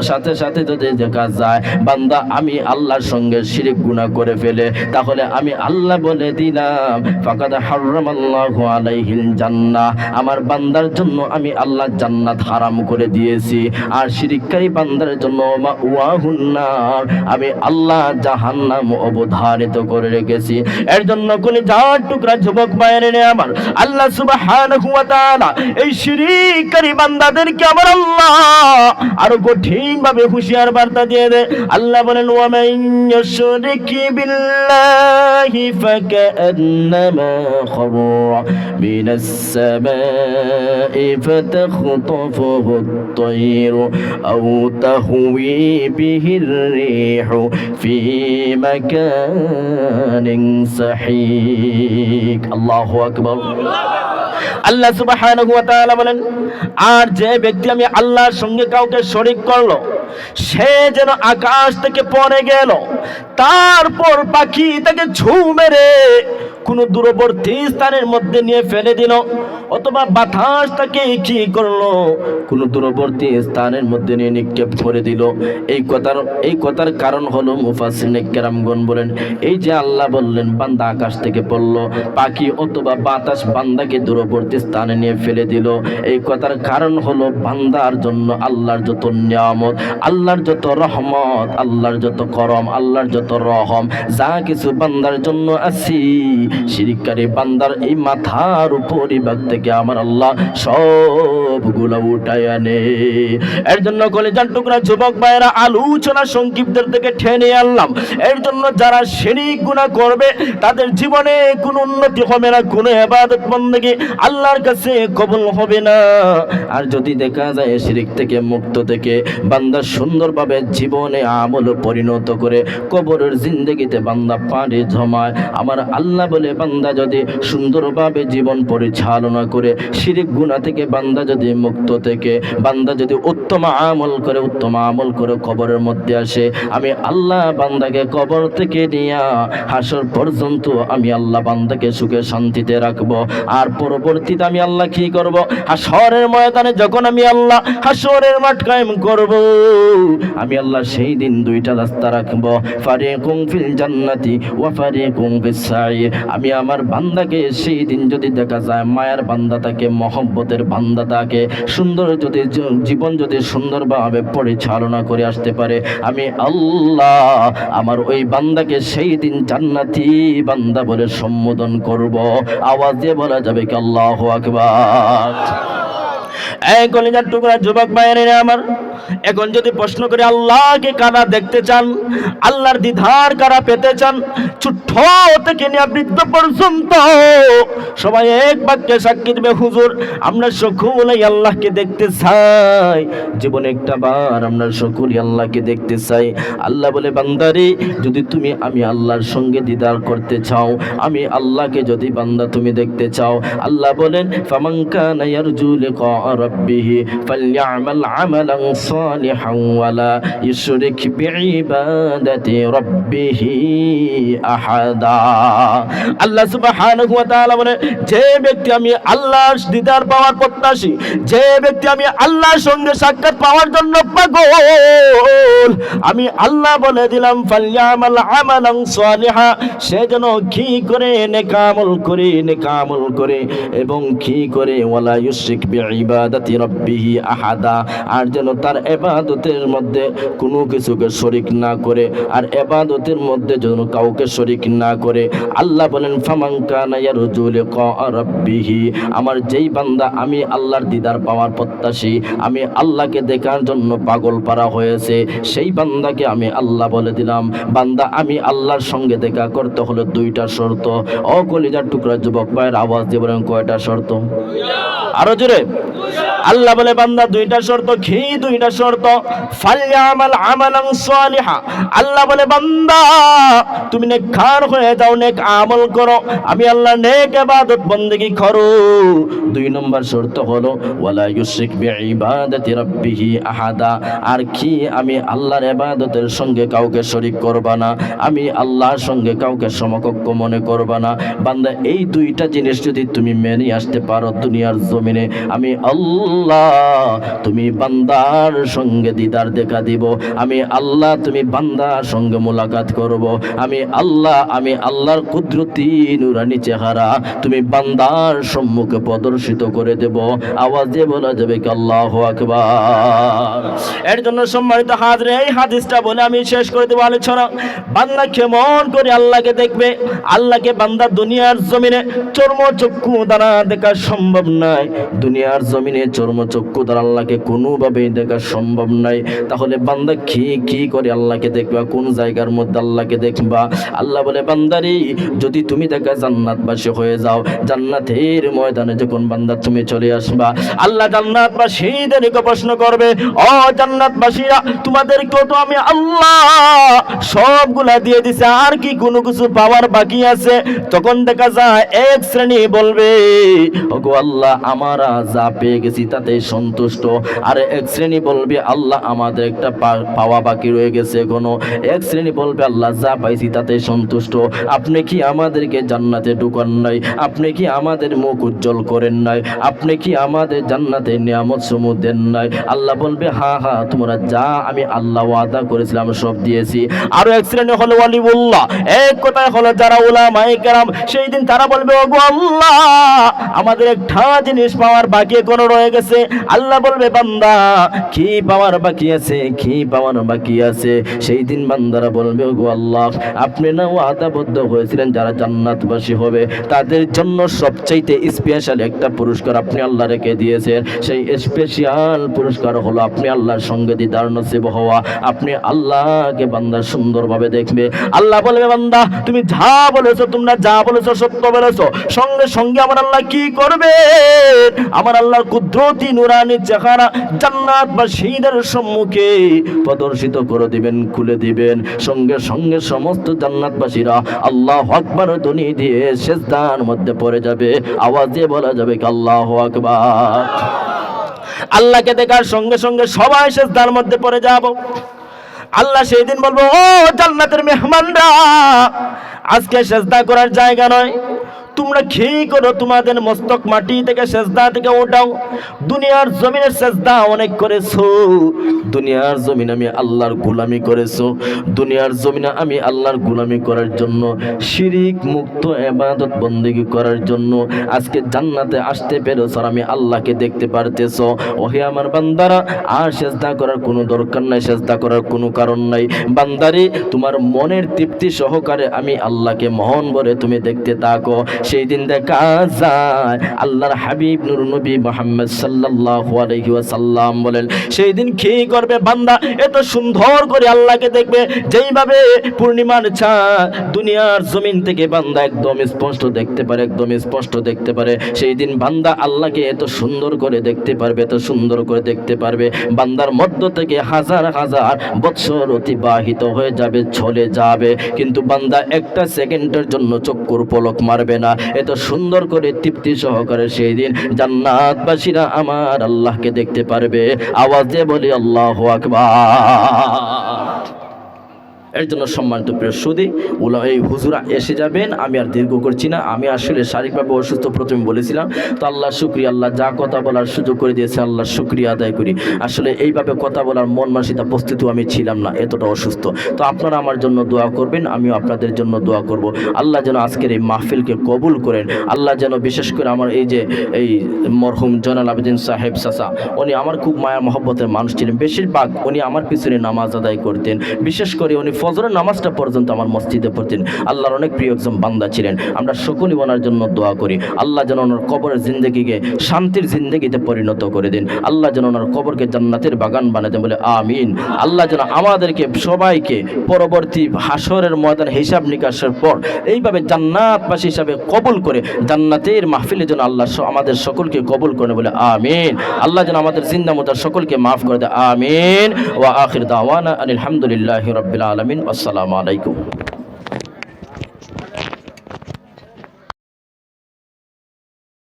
সাথে সাথে যদি দেখা যায় বান্দা আমি আল্লাহর সঙ্গে শিরক গুনাহ করে ফেলে, তাহলে আমি আল্লাহ বলে দিলাম ফাকাদ হারামাল্লাহু আলাইহিল জান্নাহ, আমার বান্দার জন্য আমি আল্লাহ জান্নাত হারাম করে দিয়েছি। আর শিরককারী বান্দার জন্য মাওয়াহুন নার, আমি আল্লাহ জাহান্নাম অবধারিত করে রেখেছি। এর জন্য কলিজার টুকরা যুবক ভাইয়েরা আমার, আল্লাহ সুবহানাহু ওয়া তাআলা এই শিরককারী বান্দাদেরকে আমার আল্লাহ আরো কঠিন ভাবে হুঁশিয়ার বার্তা দিয়ে দেয়। আল্লাহ বলেন ওয়া মান ইউশরিক বিল্লাহি ফাকান্নামা খারা মিনাস সামাই ফাতাখতাফুহু আত-তায়রু আও তাহওয়ি বিহির রিহু ফি মাকানিন সাহিক। আল্লাহু আকবার। আল্লাহ সুবহানাহু ওয়া তাআলা বলেন, আর যে ব্যক্তি আমি আল্লাহর সঙ্গে কাউকে শরীক করলো, সে যেন আকাশ থেকে পড়ে গেল, তারপর পাখি তাকে ঝু মেরে কোন দূরবর্তী স্থানের মধ্যে নিয়ে ফেলে দিল, অথবা বাতাস তাকে কি করলো কোন দূরবর্তী স্থানের মধ্যে নিয়ে নিক্ষেপ করে দিল। এই কথার কারণ হলো মুফাসসিরিনে কেরামগণ বলেন, এই যে আল্লাহ বললেন বান্দা আকাশ থেকে পড়লো, পাখি অথবা বাতাস বান্দাকে দূরবর্তী স্থানে নিয়ে ফেলে দিল, এই কথার কারণ হলো বান্দার জন্য আল্লাহর যত নিয়ামত, আল্লাহর যত রহমত, আল্লাহর যত করম, আল্লাহর যত রহম যা কিছু বান্দার জন্য আছে, শিরককারী বান্দার এই মাথার উপরিভাগ থেকে আমার আল্লাহ সবগুলো উঠায় আনে। এর জন্য কলিজার টুকরা যুবক ভাইয়েরা, আলোচনা সংক্ষিপ্তের থেকে টেনে আনলাম। এর জন্য যারা শিরক গুনাহ করবে তাদের জীবনে কোনো উন্নতি হবে না, কোনো ইবাদত বন্দেগী আল্লাহর কাছে কবুল হবে না। আর যদি দেখা যায় শিরক থেকে মুক্ত থেকে বান্দা সুন্দরভাবে জীবনে আমল পরিণত করে কবরের জিন্দেগিতে বান্দা পানি জমায়, আমার আল্লাহ বলে বান্দা যদি সুন্দরভাবে জীবন পরিচালনা করে শিরক গুনাহ থেকে বান্দা যদি মুক্ত থেকে বান্দা যদি উত্তম আমল করে কবরের মধ্যে আসে, আমি আল্লাহ বান্দাকে কবর থেকে নিয়া হাসর পর্যন্ত আমি আল্লাহ বান্দাকে সুখে শান্তিতে রাখবো। আর পরবর্তীতে আমি আল্লাহ কি করব, হাসরের ময়দানে যখন আমি আল্লাহ হাসরের মাঠ কায়েম করব, আমি আল্লাহ সেই দিন দুইটা রাস্তা রাখবো, ফারিকুম ফিল জান্নাতি ওয়া ফারিকুম ফিস সাইর। আমি আমার বান্দাকে সেই দিন যদি দেখা যায় মায়ার বান্দা তাকে, মহব্বতের বান্দা তাকে সুন্দর যদি জীবন যদি সুন্দরভাবে পরিচালনা করে আসতে পারে, আমি আল্লাহ আমার ওই বান্দাকে সেই দিন জান্নাতি বান্দা বলে সম্বোধন করব। আওয়াজ দিয়ে বলা যাবে কি আল্লাহু আকবার। এই কলিজার টুকরা যুবক ভাইয়েরা আমার, এখন যদি প্রশ্ন করে আল্লাহকে কারা দেখতে চান, আল্লাহর দিদার কারা পেতে চান, ছোট্ট থেকে নিয়ে বৃদ্ধ পর্যন্ত সবাই এক বাক্যে সাক্ষী দেবে, হুজুর আমরা সকলেই আল্লাহকে দেখতে চাই, জীবনে একটা বার আমরা সকলেই আল্লাহকে দেখতে চাই। আল্লাহ বলে বান্দারে, যদি তুমি আমি আল্লাহর সঙ্গে দিদার করতে চাও, আমি আল্লাহকে যদি বান্দা তুমি দেখতে চাও, আল্লাহ বলেন ফামান কানা ইয়ারজু লিকা রাব্বিহি ফালইআমাল আমালান সালিহান ওয়ালা ইউশরিক বিইবাদাতি রাব্বিহি আহাদা। আল্লাহ সুবহানাহু ওয়া তাআলা বলেন, যে ব্যক্তি আমি আল্লাহর দিদার পাওয়ার প্রত্যাশী, যে ব্যক্তি আমি আল্লাহর সঙ্গে সাক্ষাৎ পাওয়ার জন্য পাগল, আমি আল্লাহ বলে দিলাম ফালইআমাল আমালান সালিহা, সে যেন কি করে নেক আমল করে এবং কি করে ওয়ালা ইউশরিক বিইবাদাতি রাব্বিহি আহাদা, আর যেন তার ইবাদতের মধ্যে কোনো কিছুকে শরীক না করে, আর ইবাদতের মধ্যে যেন কাউকে শরীক না করে। আল্লাহ বলেন ফামান কানা ইয়ারজু লিকা রাব্বিহি, আমার যেই বান্দা আমি আল্লাহর দিদার পাওয়ার প্রত্যাশী, আমি আল্লাহকে দেখার জন্য পাগল পারা হয়েছে, সেই বান্দাকে আমি আল্লাহ বলে দিলাম বান্দা আমি আল্লাহর সঙ্গে দেখা করতে হলে দুইটা শর্ত। ও কলিজার টুকরা যুবক ভাইয়ের, আওয়াজ দিয়ে বলেন কয়টা শর্ত? আরো জোরে। আল্লাহ বলে বান্দা দুইটা শর্ত কি? দুইটা শর্ত। ফালইআমাল আমালান সালিহা, আল্লাহ বলে বান্দা তুমি নেককার হয়ে যাও, নেক আমল করো, আমি আল্লাহ নেক ইবাদত বন্দেগী করো। দুই নম্বর শর্ত হলো ওয়ালা ইউশরিক বিইবাদাতি রাব্বিহি আহাদা, আর কি আমি আল্লাহর ইবাদতের সঙ্গে কাউকে শরীক করবা না, আমি আল্লাহর সঙ্গে কাউকে সমকক্ষ মনে করবা না। বান্দা এই দুইটা জিনিস যদি তুমি মেনে আসতে পারো দুনিয়ার জমিনে, আমি আল্লাহ তুমি বান্দার সঙ্গে দিদার দেখা দিব, আমি আল্লাহ তুমি বান্দার সঙ্গে মোলাকাত করব, আমি আল্লাহর কুদরতি নুরানি চেহারা তুমি বান্দার সম্মুখে প্রদর্শিত করে দেব। আওয়াজে বলা যাবে কি আল্লাহু আকবার। এর জন্য সম্মানিত হাজরে এই হাদিসটা বলে আমি শেষ করে দেব আলোচনা। বান্দা কেমন করে আল্লাহকে দেখবে? আল্লাহকে বান্দা দুনিয়ার জমিনে চর্মচক্ষু দ্বারা দেখা সম্ভব নয়, দুনিয়ার জমিনে চর্মচক্ষু দ্বারা আল্লাহকে কোনোভাবেই দেখা সম্ভব নয়। তাহলে বান্দা কি করে আল্লাহকে দেখবা? কোন জায়গার মধ্যে আল্লাহকে দেখবা? আল্লাহ বলে বান্দারি যদি তুমি দেখা জান্নাতবাসী হয়ে যাও, জান্নাতের ময়দানে যখন বান্দা তুমি চলে আসবা, আল্লাহ জান্নাতবাসীদেরকে প্রশ্ন করবে, ও জান্নাতবাসীরা তোমাদেরকেও তো আমি আল্লাহ সবগুলা দিয়ে দিছে, আর কি কোনো কিছু পাওয়ার বাকি আছে? তখন দেখা যায় এক শ্রেণী বলবে, ওগো আল্লাহ আমরা যা পেয়ে গেছি তাতে সন্তুষ্ট। আর এক শ্রেণী বলবে আল্লাহ আমাদের একটা পাওয়া বাকি রয়ে গেছে এখনো। এক শ্রেণী বলবে আল্লাহ যা পাইছি তাতে সন্তুষ্ট, আপনি কি আমাদেরকে জান্নাতে ঢুকান নাই? আপনি কি আমাদের মুখ উজ্জ্বল করেন নাই? আপনি কি আমাদের জান্নাতে নিয়ামত সমূহ দেন নাই? আল্লাহ বলবে হ্যাঁ তোমরা যা আমি আল্লাহ ওয়াদা করেছিলাম সব দিয়েছি। আরো এক শ্রেণী হলো ওয়ালিউল্লাহ, এক কথায় হলো যারা উলামায়ে কেরাম, সেই দিন তারা বলবে ওগো আল্লাহ আমাদের একটা জিনিস পাওয়ার বাকি এখনো রয়ে গেছে। আল্লাহ বলবে বান্দা কি পাওয়ার বাকি আছে, কি পাওয়ার বাকি আছে? সেই দিন বান্দারা বলবে ওগো আল্লাহ আপনি না ওয়াদাবদ্ধ হয়েছিলেন যারা জান্নাতবাসী হবে তাদের জন্য সবচাইতে স্পেশাল একটা পুরস্কার আপনি আল্লাহ রেখে দিয়েছেন। সেই স্পেশাল পুরস্কার হলো আপনি আল্লাহর সঙ্গে দিদার নসিব হওয়া, আপনি আল্লাহকে বান্দা সুন্দরভাবে দেখবে। আল্লাহ বলবে বান্দা তুমি যা বলেছো, তোমরা যা বলেছো সত্য বলেছো, সঙ্গে সঙ্গে আমার আল্লাহ কি করবে? আমার আল্লাহর কুদরতি নুরানি চেহারা জান্নাতবাসীদের সম্মুখে প্রদর্শিত করে দিবেন, খুলে দিবেন। সঙ্গে সঙ্গে সমস্ত জান্নাতবাসীরা আল্লাহু আকবার ধ্বনি দিয়ে সিজদার মধ্যে পড়ে যাবে। আওয়াজে বলা যাবে কি আল্লাহু আকবার। আল্লাহকে দেখার সঙ্গে সঙ্গে সবাই সিজদার মধ্যে পড়ে যাব। আল্লাহ সেই দিন বলবো ও জান্নাতের মেহমানরা আজকে সিজদা করার জায়গা নয়, তোমরা কি করো? তোমাদের মস্তক মাটি থেকে সিজদা থেকে ওঠাও। দুনিয়ার জমিনে সিজদা অনেক করেছো, দুনিয়ার জমিনে আমি আল্লাহর গোলামি করেছো, দুনিয়ার জমিনে আমি আল্লাহর গোলামি করার জন্য শিরিক মুক্ত ইবাদত বন্দেগী করার জন্য আজকে জান্নাতে আসতে পেরেছো, আর আমি আল্লাহকে দেখতে পারতেছো। ওহে আমার বান্দারা আর সিজদা করার কোনো দরকার নাই, সিজদা করার কোনো কারণ নাই। বান্দারে তোমার মনের তৃপ্তি সহকারে আমি আল্লাহকে মন ভরে তুমি দেখতে থাকো। সেই দিন দেখা যায় আল্লাহর হাবিব নূর নবী মুহাম্মদ সাল্লাল্লাহু আলাইহি ওয়াসাল্লাম বলেন সেই দিন কি করবে? বান্দা এত সুন্দর করে আল্লাহকে দেখবে যেইভাবে পূর্ণিমার চাঁদ দুনিয়ার জমিন থেকে বান্দা একদম স্পষ্ট দেখতে পারে, একদম স্পষ্ট দেখতে পারে। সেই দিন বান্দা আল্লাহকে এত সুন্দর করে দেখতে পারবে, এত সুন্দর করে দেখতে পারবে, বান্দার মধ্য থেকে হাজার হাজার বৎসর অতিবাহিত হয়ে যাবে, চলে যাবে, কিন্তু বান্দা একটা সেকেন্ডের জন্য চক্ষুর পলক মারবে না। এত সুন্দর করে তৃপ্তি সহকারে সেই দিন জান্নাতবাসীরা আমার আল্লাহকে দেখতে পারবে। আওয়াজে বলি আল্লাহু আকবার। এর জন্য সম্মানিত প্রিয় সুদী এই হুজুরা এসে যাবেন, আমি আর দীর্ঘ করছি না। আমি আসলে শারীরিকভাবে অসুস্থ প্রথমে বলেছিলাম, তো আল্লাহ শুকরিয়া, আল্লাহ যা কথা বলার সুযোগ করে দিয়েছে আল্লাহ শুকরিয়া আদায় করি। আসলে এইভাবে কথা বলার মন মানসিকতা প্রস্তুত আমি ছিলাম না, এতটা অসুস্থ। তো আপনারা আমার জন্য দোয়া করবেন, আমিও আপনাদের জন্য দোয়া করব। আল্লাহ যেন আজকের এই মাহফিলকে কবুল করেন। আল্লাহ যেন বিশেষ করে আমার এই মরহুম জয়নাল আবেদিন সাহেব চাচা, উনি আমার খুব মায়া মহব্বতের মানুষ ছিলেন। বেশিরভাগ উনি আমার পিছনে নামাজ আদায় করতেন, বিশেষ করে উনি ফজরের নামাজটা পর্যন্ত আমার মসজিদে পড়তেন। আল্লাহর অনেক প্রিয় একজন বান্দা ছিলেন। আমরা সকলেই ওনার জন্য দোয়া করি, আল্লাহ যেন ওনার কবরের জিন্দগিকে শান্তির জিন্দগিতে পরিণত করে দিন। আল্লাহ যেন ওনার কবরকে জান্নাতের বাগান বানাতে বলে আমিন। আল্লাহ যেন আমাদেরকে সবাইকে পরবর্তী হাসরের ময়দান হিসাব নিকাশের পর এইভাবে জান্নাতবাসী হিসাবে কবুল করে জান্নাতের মাহফিলে যেন আল্লাহ আমাদের সকলকে কবুল করে বলে আমিন। আল্লাহ যেন আমাদের জিন্দা মুর্দা সকলকে মাফ করে দেয় আমিন। ওয়া আখির দাওয়ানা আলহামদুলিল্লাহি রাব্বিল আলামিন। আসসালামু আলাইকুম।